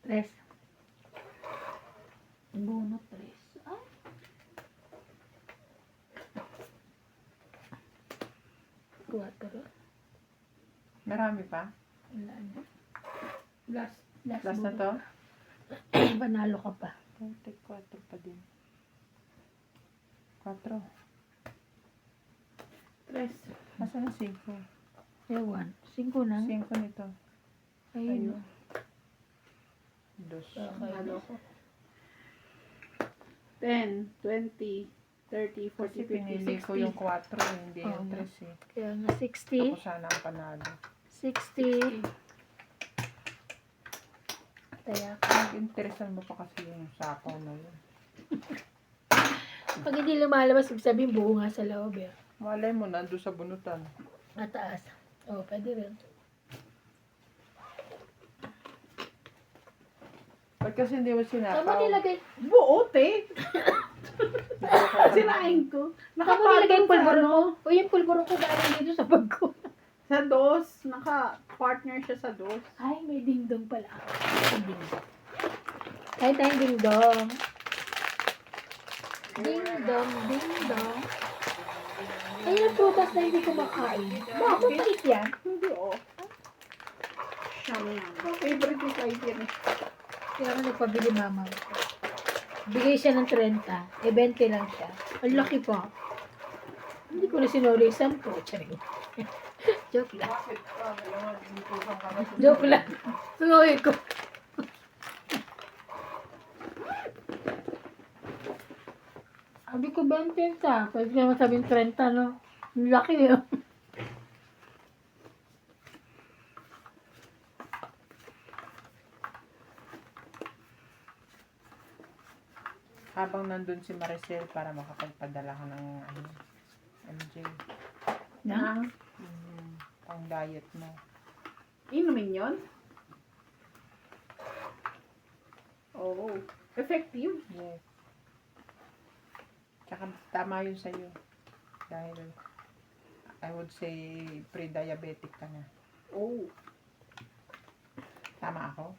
Tres. Bunot, tres. Ay. Cuatro. Marami pa. Wala na. Last. Last Last na bunot. to. Panalo ka pa. 4 pa din. 4. Tres. Nasaan na 5? Ewan. 5 na. 5 nito. Ayun. Ayun. 2. Panalo ko. 10, 20, 30, 40, Kasi 50, pinili ko 60. yung 4 eh, hindi Oo yung nga. 3 eh. Kaya nga 60. Ako sana ang panalo. 60. Kaya Interesan mo pa kasi yung sapaw na yun. pag hindi lumalabas, ibig sabihin buo nga sa loob eh. Malay mo, nandun sa bunutan. Mataas. Oh, pwede rin. Ba't kasi hindi mo Tama sinapaw? nilagay. Buot eh. Sinain ko. Tama nilagay yung Nakapatong sa pulburo ano, ko. O yung pulburo ko dahil dito sa bag ko. sa dos. Naka-partner siya sa dos. Ay, may dingdong pala. May dingdong. Ay, tayong dingdong. Dingdong, dingdong. Ay, yung prutas na hindi ko makain. Bakit maliit yan? Hindi oh. Siyam yan. Favorite ni Kai yan eh. Kaya ako nagpabili mama ko. Bigay siya ng 30. Eh, 20 lang siya. Ang laki pa. Hindi ko na sinuli yung 10. Charing. Joke lang. Joke lang. Sinuli ko. Sabi ko 20 sa. Pwede naman sabihin 30, no? Ang laki yun. Habang nandun si Maricel para makapagpadala ka ng ano, MJ. Na? Pang diet mo. Inumin yun? Oh. Effective. Yes. Tsaka tama yun sa'yo. Dahil I would say pre-diabetic ka na. Oh. Tama ako?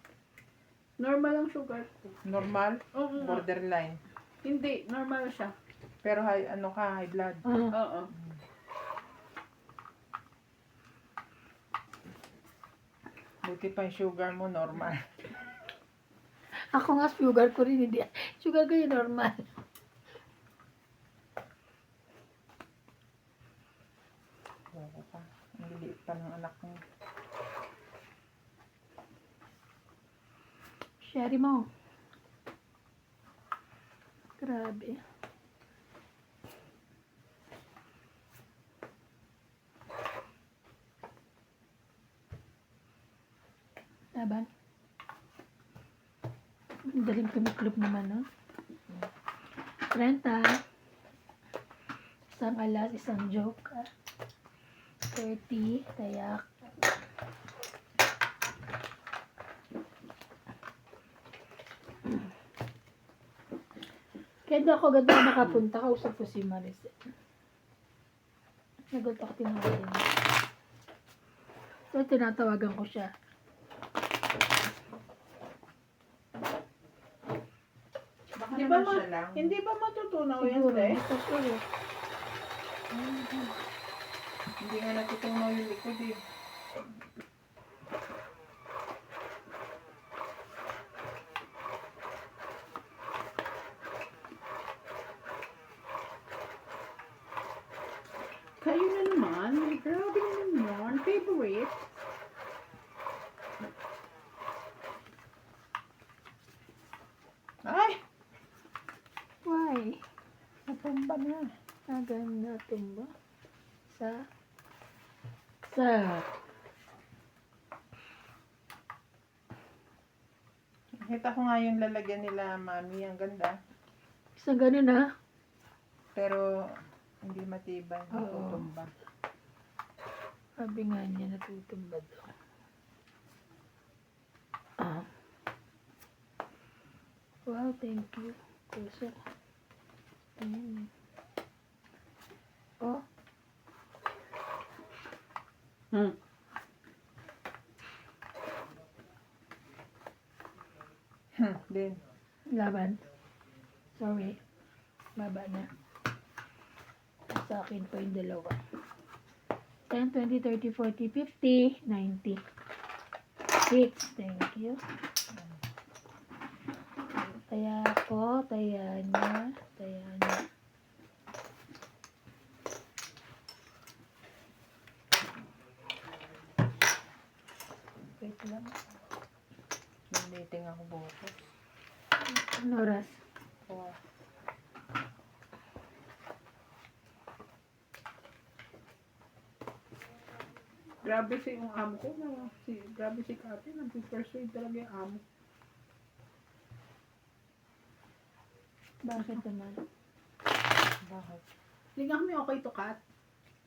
Normal ang sugar ko. Normal? Oo. Borderline. Hindi, normal siya. Pero high blood. Oo. Buti pa yung sugar mo normal. Ako nga sugar ko rin hindi. Sugar ko yung normal. Loko pa. Ang liliit pa ng anak mo. Sherry mo. Grabe. Laban. Ang daling tumiklop naman, no? 30. Isang alas, isang joke. 30. Tayak. Kaya doon ako ganda nakapunta, kausap ko si Maricel. Nagot ako tinawagan niya. So, tinatawagan ko siya. Baka Di ba naman siya lang. Hindi ba matutunaw yan, Siguro, te? hindi ko sure. Hindi nga natutunaw yung likod eh. Sa'yo na naman. Grabe na naman. Favorite. Ay! Why? Natumba na. Aganda tumba. Sa. Nakita ko nga yung lalagyan nila, mami. Ang ganda. Isang ganun ha. Pero, hindi matibay. Oo. Natutumba. Sabi nga niya, natutumba daw. Ah. Wow, thank you. Puso. Ayan. Oh, Hmm. Din. laban. Sorry. Baba na. Sa akin po yung dalawa. 10, 20, 30, 40, 50, 90. 6. Thank you. Taya ko, taya niya, taya niya. Wait lang. Niliting ako bukas. Ano oras? Oh. Grabe si yung amo ko. Grabe si Kati. Nag-persuade talaga yung amo. Bakit naman? Bakit? Hindi nga kami okay to cut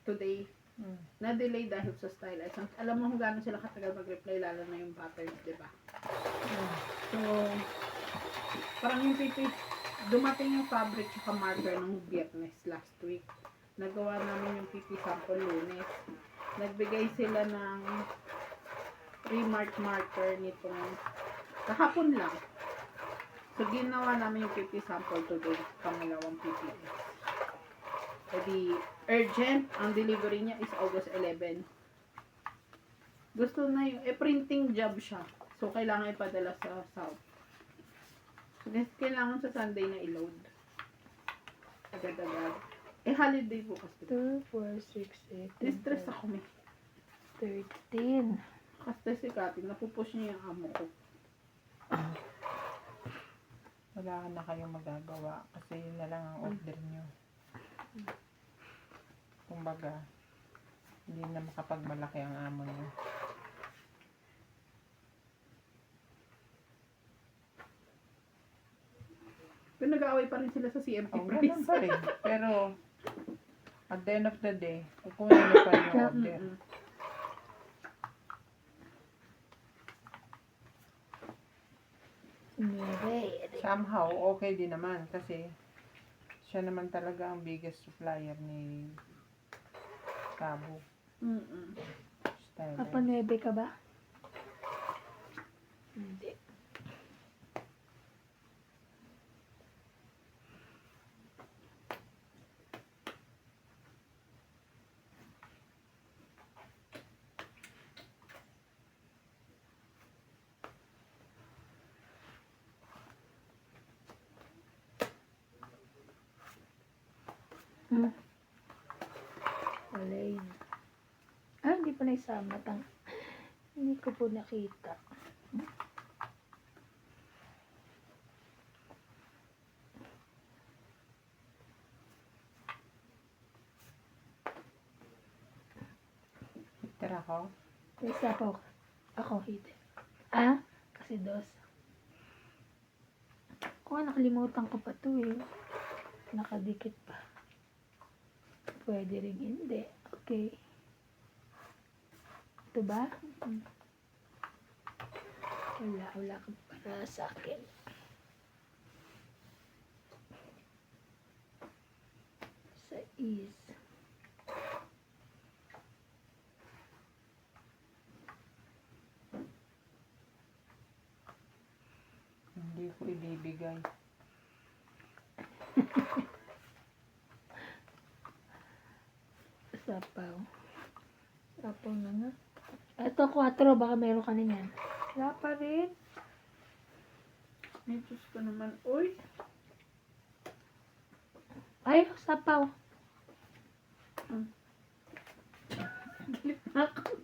today. Hmm. Na-delay dahil sa stylize. Alam mo kung gaano sila katagal mag-reply, lalo na yung patterns, di ba? So, parang yung pipi, dumating yung fabric at marker ng Biyernes last week. Nagawa namin yung pipi sample Lunes. Nagbigay sila ng remark marker nitong kahapon lang. So, ginawa namin yung pipi sample today, pangalawang PPS. Jadi, urgent, ang delivery niya is August 11. Gusto na yung, printing job siya. So, kailangan ipadala sa South. So, kailangan sa Sunday na i-load. Agad-agad. Holiday bukas. 2, 4, 6, 8, Distress ako, may. 13. Kasi si Kati, napupush niya yung amo ko. Wala na kayong magagawa kasi yun na lang ang order nyo. Kumbaga, hindi na makapagmalaki ang amo nyo. Pero nag-aaway pa rin sila sa CMP Oh, price. ganun pa rin. Pero, at the end of the day, kukunin nyo pa rin yung order. Mm-mm. Somehow, okay din naman kasi siya naman talaga ang biggest supplier ni Cabo Mm-mm. Style. Papa 9 ka ba? Hindi. Hmm. Wala yun. Ah, hindi pa naisama. Hindi ko po nakita. Tira ko. Isa po. Ako, hit. Ah, kasi dos. Kung nakalimutan ko pa to eh. Nakadikit pa. Pwede rin hindi. Okay. Ito ba? Wala ka para sa akin. Sa is. Hindi ko ibibigay. Sapaw. Sapaw na nga. Ito, 4. Baka meron ka na yan. Wala pa rin. Ay, Diyos ko naman. Uy, Ay, sapaw. Galit na ako.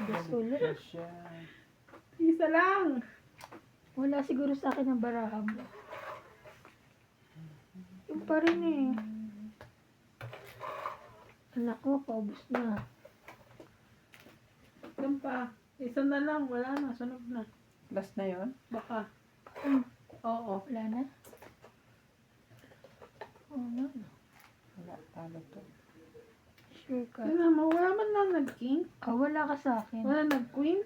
Diyos ulit. Galit na siya. Isa lang. Wala siguro sa akin ang baraha mo. Yung pa rin eh. Anak mo, paubos na. Yan pa. Isa na lang. Wala na. Sunog na. Last na yon. Baka. Hmm, Oo. wala na. Oo nga. Wala, talo to. Sure ka. Wala mo. Wala man lang nag-king. Ah, wala ka sa akin. Wala nag-queen.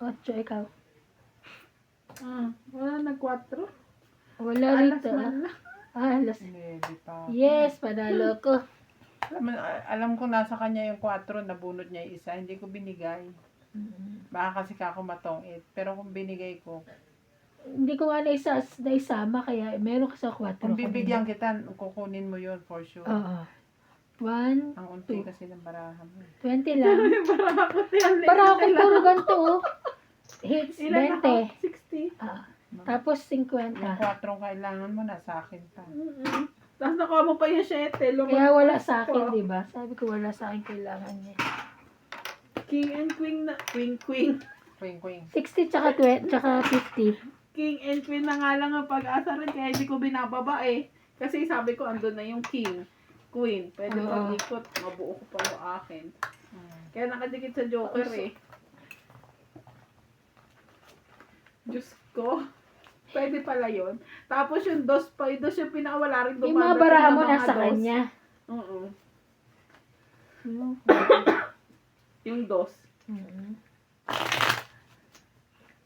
Ocho, ikaw. Wala nag-4. Wala Alas rito. man lang. Alas. Hindi pa. Yes, panalo ko. Alam ko nasa kanya yung 4, nabunot niya yung isa. Hindi ko binigay. Baka kasi kako matongit. Pero kung binigay ko, Hindi ko nga naisama, kaya meron ka sa 4. kung bibigyan kita, kukunin mo yun for sure. Oo. 1, Ang unti kasi ng barahan mo. 20 lang. Para ako yan. Para ako puro ganito, oh. Hits, Ilan ako? 20. 60. Ah, tapos 50. Yung 4 kailangan mo, nasa akin pa. Tapos nakuha mo pa yung 7. Kaya wala sa akin, di ba? Sabi ko wala sa akin, kailangan niya. King and queen na. Queen. Queen. 60 tsaka 50. King and queen na nga lang ang pag-asa rin. Kaya hindi ko binababa eh. Kasi sabi ko, andun na yung king. Queen. Pwede Oo. pag ikot. Mabuo ko pa yung akin. Hmm. Kaya nakadikit sa joker eh. Diyos ko. Pwede pala yun. Tapos yung dos pa. Yung dos yung pinakawala rin Yung mga baraha mo nasa kanya. Oo. Hmm. Yung dos.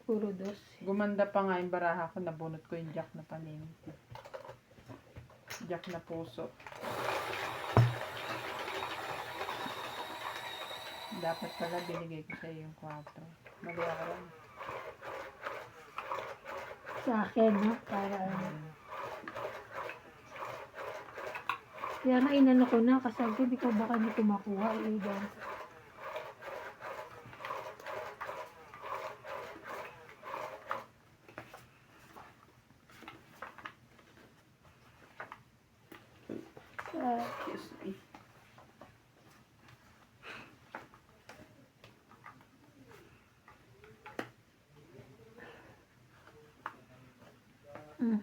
Puro dos. Gumanda pa nga yung baraha ko, nabunot ko yung jack na paninti. Jack na puso. Dapat pala binigay ko sa yung 4. Mali ako rin. Sa akin, no? Para, kaya nga inano ko na, kasi sabi ko, di ko baka hindi ko makuha. Ilan. Excuse me. Mm.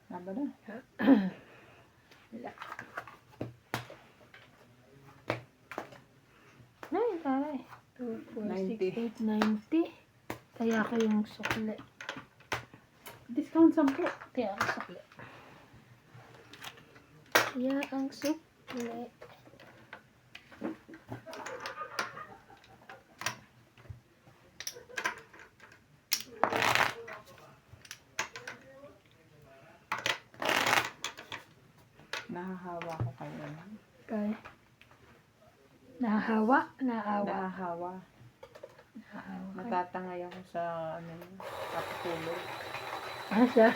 Tama na. Ay, taray. 2, 4, 6, 90. 8, 90. Kaya ako yung sukli. Discount 10. Kaya ang sukli. Kaya ang sukli. Nahahawa ko kayo. Kaya. Nahahawa? Nahahawa. Nahahawa. Nahahawa. Natatangay ako sa kapitulog. Asa?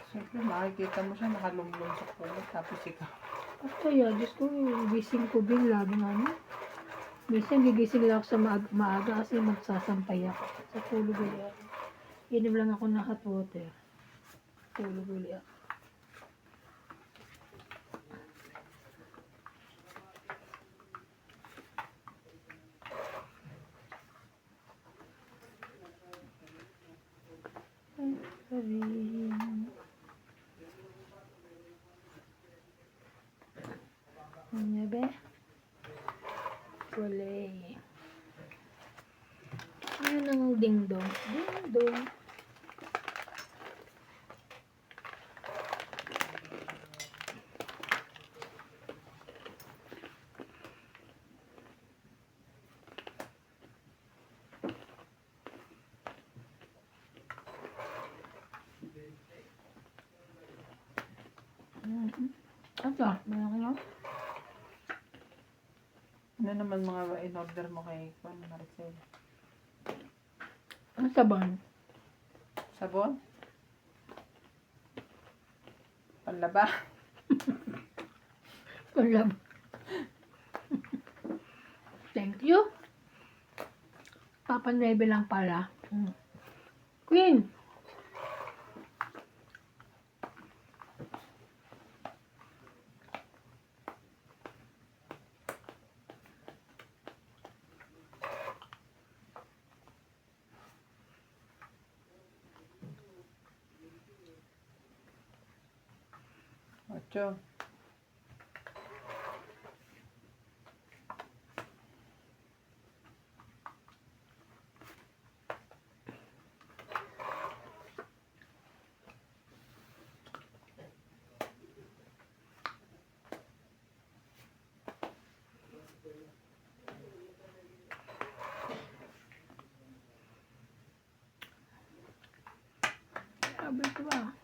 Siyempre, makikita mo siya nakalumlum sa kumot. Tapos ikaw. Kaya, Diyos ko, gising ko bigla. Ano? Minsan, gigising lang ako sa maaga kasi magsasampay ako. Sa tulog ulit. Inom lang ako ng hot water. Tulog uli ako. Ay, sabihin. Ano ba? Kulay. Ano nang ding-dong? Ding-dong. Ito, malaki no? Ano naman mga in-order mo kay Juan Maricel? Ang sabon. Sabon? Panlaba? Kulab. Thank you. Papa 9 lang pala. Queen. Ocho. Sabi ko ba?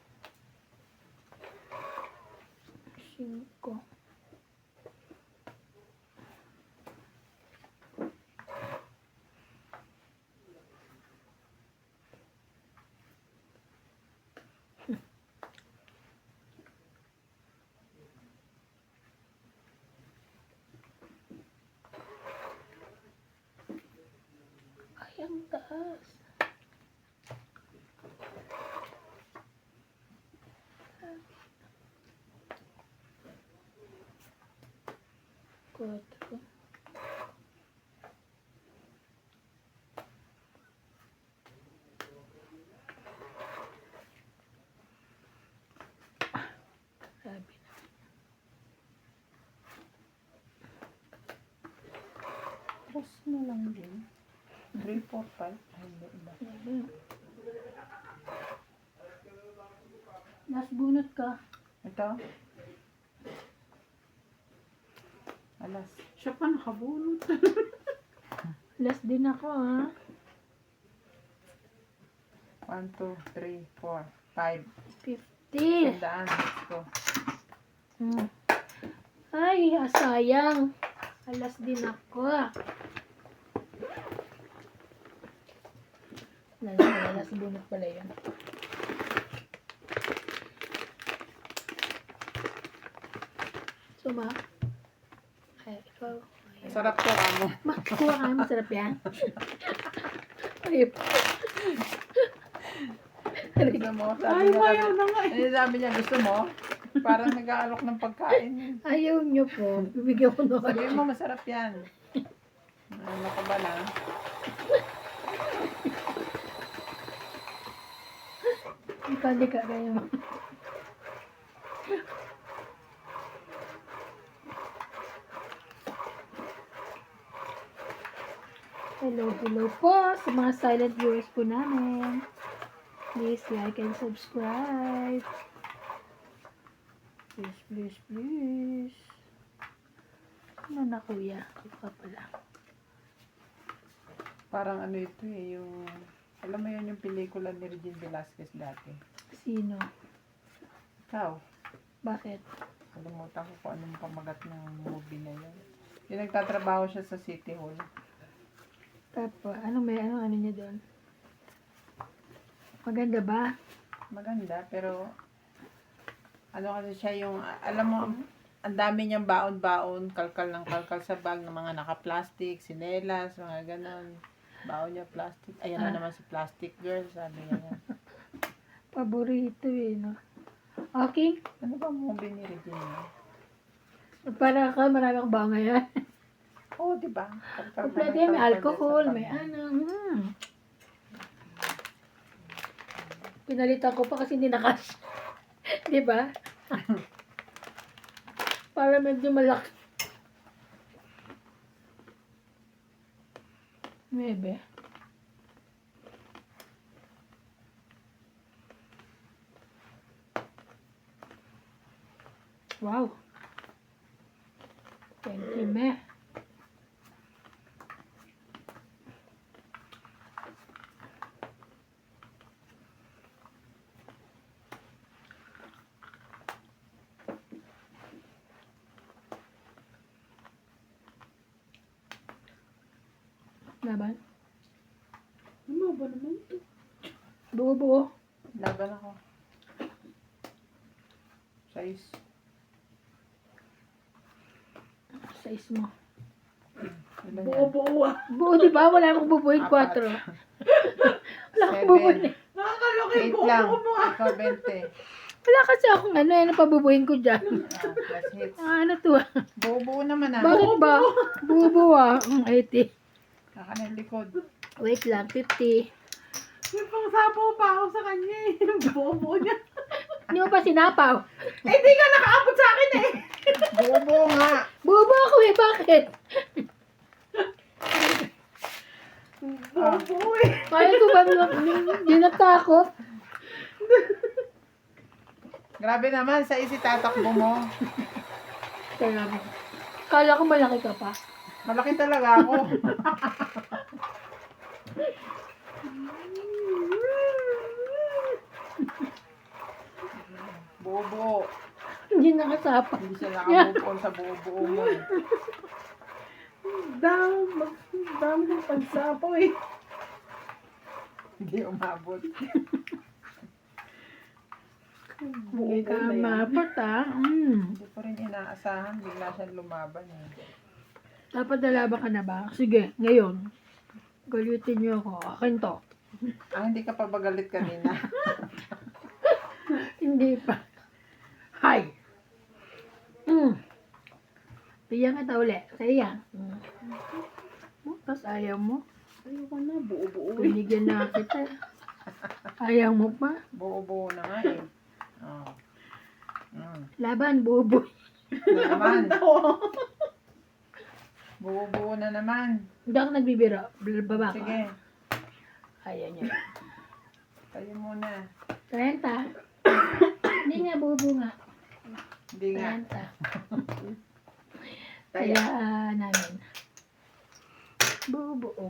5. Ay, ang taas. Cuatro. Sabi na. Tres na lang din. 3, 4, 5. Ay, hindi iba. Last bunot ka. Ito? Alas. Siya pa nakabunot. Last din ako, ha? 1, 2, 3, 4, 5. 50. Tandaan. Let's go. Ay, sayang. Alas din ako. Last bunot pala yun. So, ay, ikaw. Sarap to, amo. Kuha ka, masarap yan. Ay, Gusto mo? Sabi Ay, niya mayaw kami- na nga. Ano sabi niya, gusto mo? Parang nag-aalok ng pagkain. ayaw nyo po. Bibigyan ko na Sabihin mo, masarap yan. Ano ka ba na? Ika kayo. Hello po sa mga silent viewers po namin. Please like and subscribe. Please. Ano na kuya? Ito ka pala. Parang ano ito eh, yung... Alam mo yun yung pelikula ni Regine Velasquez dati. Sino? Ikaw, Bakit? kalimutan ko kung anong pamagat ng movie na yun. Yung nagtatrabaho siya sa City Hall. Tapos, ano niya doon? Maganda ba? Maganda, pero... Ano kasi siya yung... Alam mo, ang dami niyang baon-baon, kalkal ng kalkal sa bag ng mga naka-plastic, sinelas, mga ganon. Baon niya plastic. Ayan na naman si plastic girl, sabi niya. Paborito eh, no? Okay? Ano ba movie ni Regina? Para ka, marami akong bawa ngayon. Oo, di ba? Kompleto yan, may alcohol, may ano. Pinalitan ko pa kasi hindi nakas. Di ba? Para medyo malaki. Maybe. Wow. Thank you, me. Laban. Ano ba naman ito? Buo-buo. Laban ako. Size. Size mo. Ilan yan? Buo-buo ah. Buo, di ba? Wala akong bubuin 4. Apat. Wala akong bubuin. 7. Nakakaloka yung 8 lang. buo-buo mo ah. Ikaw 20. Wala kasi akong ano pabubuin ko dyan. Plus hits. Ano to ah? Buo-buo naman ah. Bakit ba? Buo-buo ah. 80. Kaka ng likod. Wait lang, 50. May pangsapaw pa ako sa kanya eh. Yung buo-buo niya. Hindi mo pa sinapaw. Eh, di ka nakaabot sa akin eh. Buo-buo nga. Buo-buo ako eh. Bakit? Buo-buo eh. Kaya ko ba hindi natakot? Grabe naman, sa isi tatakbo mo. Kaya mo. Kala ko malaki ka pa. Malaki talaga ako. Buo-buo. Hindi nakasapa. Hindi siya nakamove on sa buo-buo mo. Dami ng pagsapaw eh. Hindi umabot. Hindi ka mapot ah. Hindi ko rin inaasahan. Bigla siya lumaban eh. Dapat nalaban ka na ba? Sige, ngayon. Galutin niyo ako. Akin to. Ah, hindi ka pa ba galit kanina? Hindi pa. Hi! Bigyan kita uli. Saya. Tapos ayaw mo. Ayoko na, buo-buo eh. Binigyan na kita. Ayaw mo pa. Buo-buo na nga eh. Oh. Laban, bubo. Na naman. Buo-buo na naman. Hindi ako nagbibiro. Baba ka. Sige. Ayaw niya. Tayo muna. 30. Hindi nga, bubo nga. Hindi nga. 30. Kaya namin. Bubo.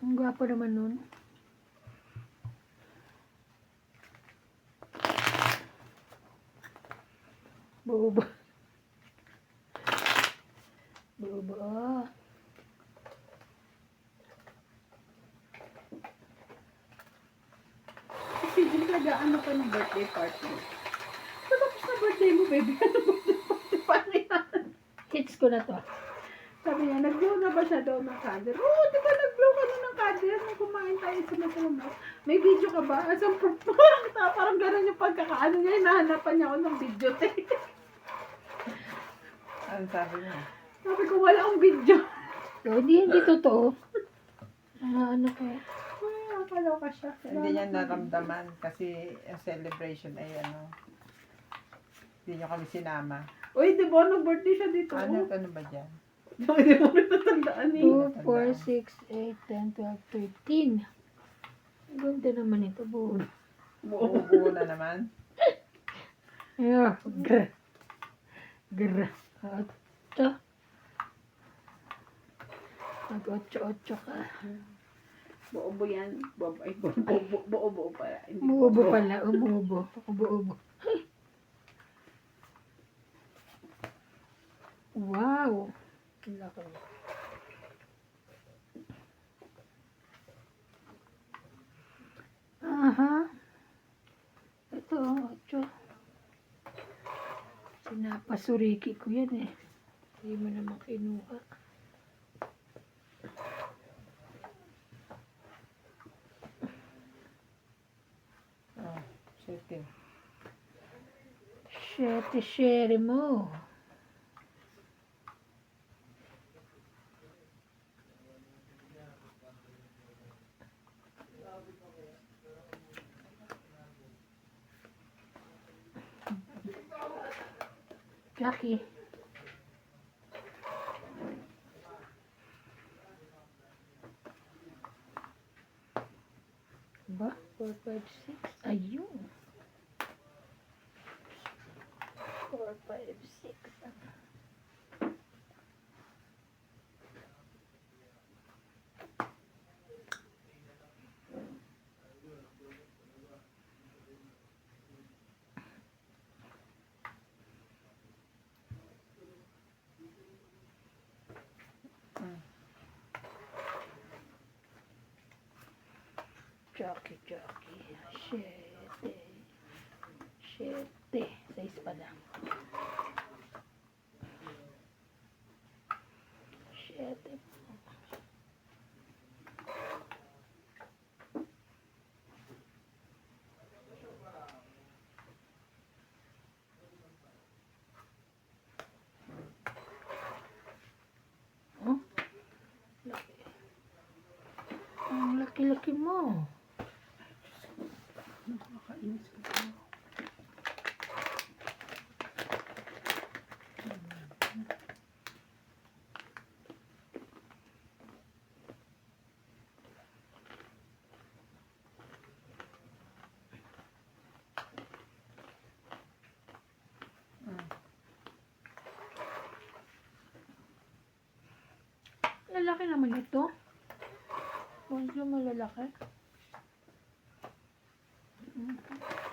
Ang gwapo naman nun. Bubo. Bubo. Kasi di talaga ano pa ng birthday party. Tapos na birthday mo, baby. Ano birthday party pa yan? Hits ko na to. Sabi niya, nag-blow na ba siya daw ng candle? Oo, di ba nag-blow ka na ng candle nung kumain tayo sa Masalama? May video ka ba? Parang gano'n yung pagkakaano niya, hinahanapan niya ako ng video tape. Ano sabi niya? Sabi ko, wala akong video. So, hindi totoo. Ano kaya? Ay, nakakaloka siya. Hindi niya naramdaman kasi yung celebration ay ano. Hindi niyo kami sinama. Uy, di ba, nag-birthday siya dito? Ano ba dyan? Hindi mo natatandaan eh. 2, 4, 6, 8, 10, 12, 13. Ganda naman ito, buo. Buo-buo na naman. Ayun, grr. Ito. Mag-8 ka. Buo-bo yan. Buo-bo pala. Hindi Umuubo pala, umuubo. Ubo-ubo. Wow. Ang laki. Aha. Ito, 8. Pinapasuriki ko yan eh. Hindi mo naman kinuha. Oh, sete. Share mo. Jackie. Ba? 4, 5, 6. Ayun. 4, 5, 6. Jockey. 7. 6 pa lang. 7. Oh, laki. Ang laki-laki mo. Nakakainis ko pa. Lalaki naman ito. Medyo malalaki.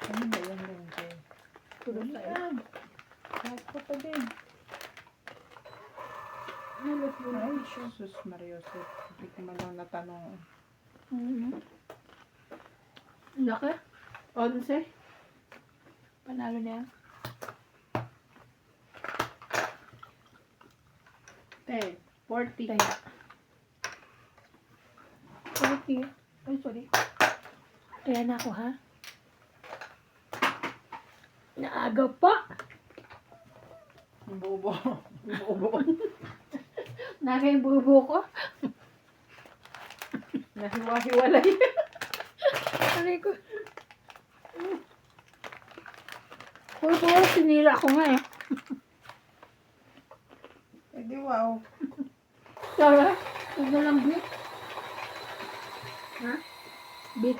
Ano ba yan lang dyan? Puro tayo. Yan. Lahat ko pa din. Nalot mo na. Ay, Jesus Maria Joseph. Hindi ko man lang natanong. Laki. 11. Panalo na yan. 10. 40. Kaya. 40. Ay, sorry. Kaya na ako, ha? Naagaw pa. Yung bubo. Yung bubo. Naga yung bubo ko. Nahiwa-hiwalay. Aray ko. Puro sinira ko nga eh. Eh di wow. Tara, huwag na lang bit. Ha? Bit.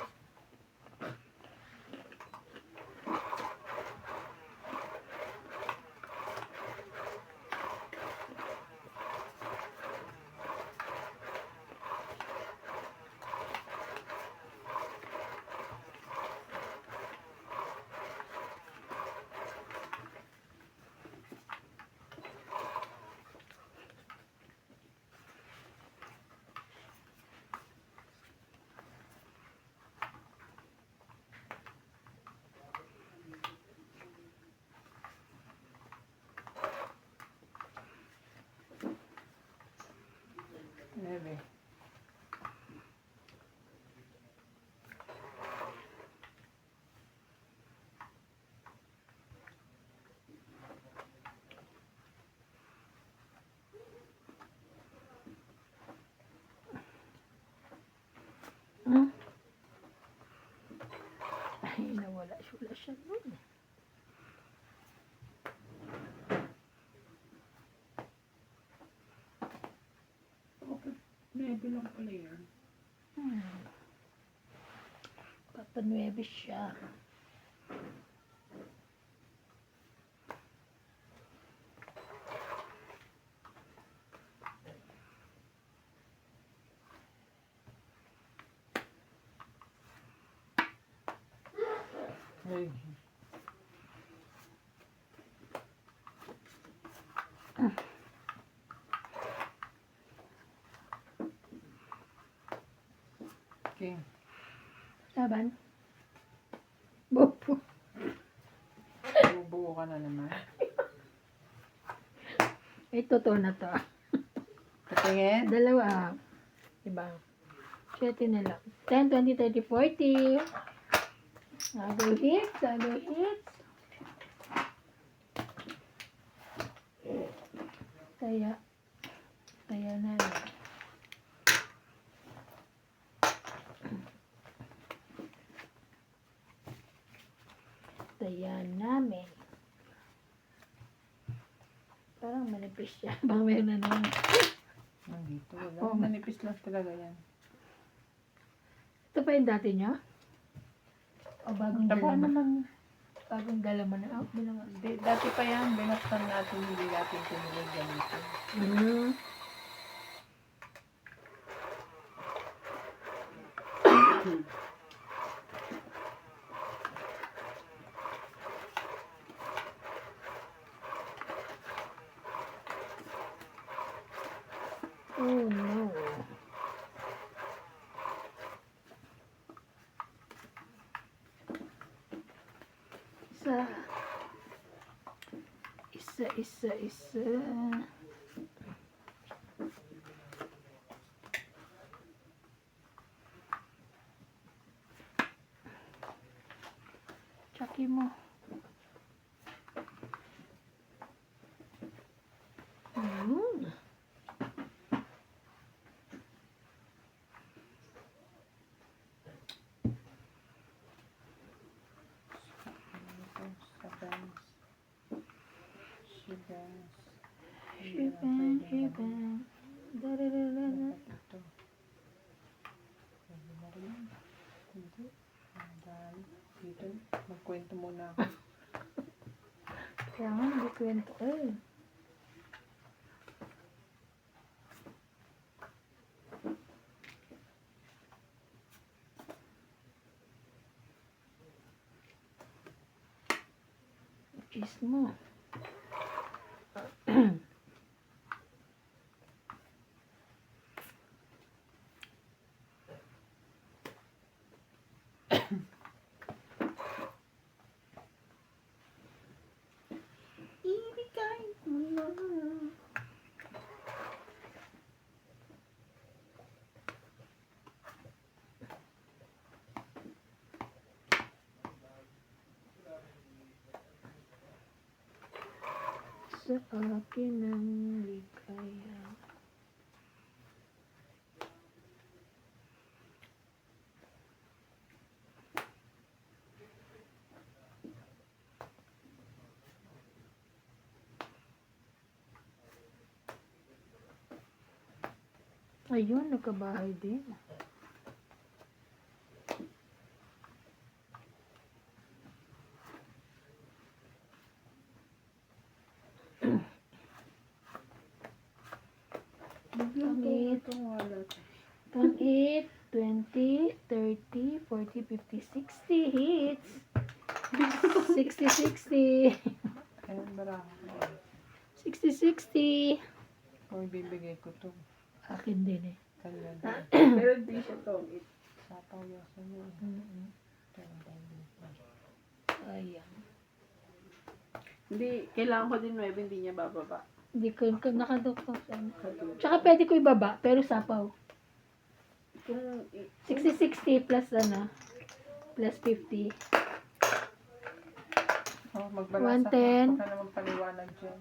Nebe. Hmm? Ay, nawala siya nun. Okay. 9 lang pala yan. Papa 9 siya. Ay. King. Laban. Bobo. Bubuo ka na naman. totoo na to. Patingin. Dalawa. Diba? 7 na lang. 10, 20, 30, 40. Other hits, other hits. Kaya na lang. Kaya namin. Parang manipis siya. Baka meron na naman. Nandito. Wala. Oo. Manipis lang talaga yan. Ito pa yung dati niya? O bagong Taba dala mo? naman. Bagong dala mo na. Oh, bilang Dati pa yan. Binaksan natin. Hindi natin tinilig ganito. Oh no. Isa. Tsaki mo. Shiban. Dararara. Dito, magkwento muna ako. Kaya nga, hindi kwento ko eh. Cheese mo. Ibigay mo na. Sa akin ang ligaya. Ayun, nagkabahay din. Pang-8, Itong wallet. pang-8, 20, 30, 40, 50, 60 hits. 60, 60. Ayun, barako. 60, 60. Kung ibibigay ko to. Akin din eh. Kanya din. Pero di siya tong it. Sapaw yan sa iyo. Ayan. Hindi, kailangan ko din 9, hindi niya bababa. Hindi ko nakadoktor. Tsaka pwede ko ibaba, pero sapaw. Kung 60, 60 plus plus 50. Oh, magbalasa ka. 110. Baka naman paliwanag dyan.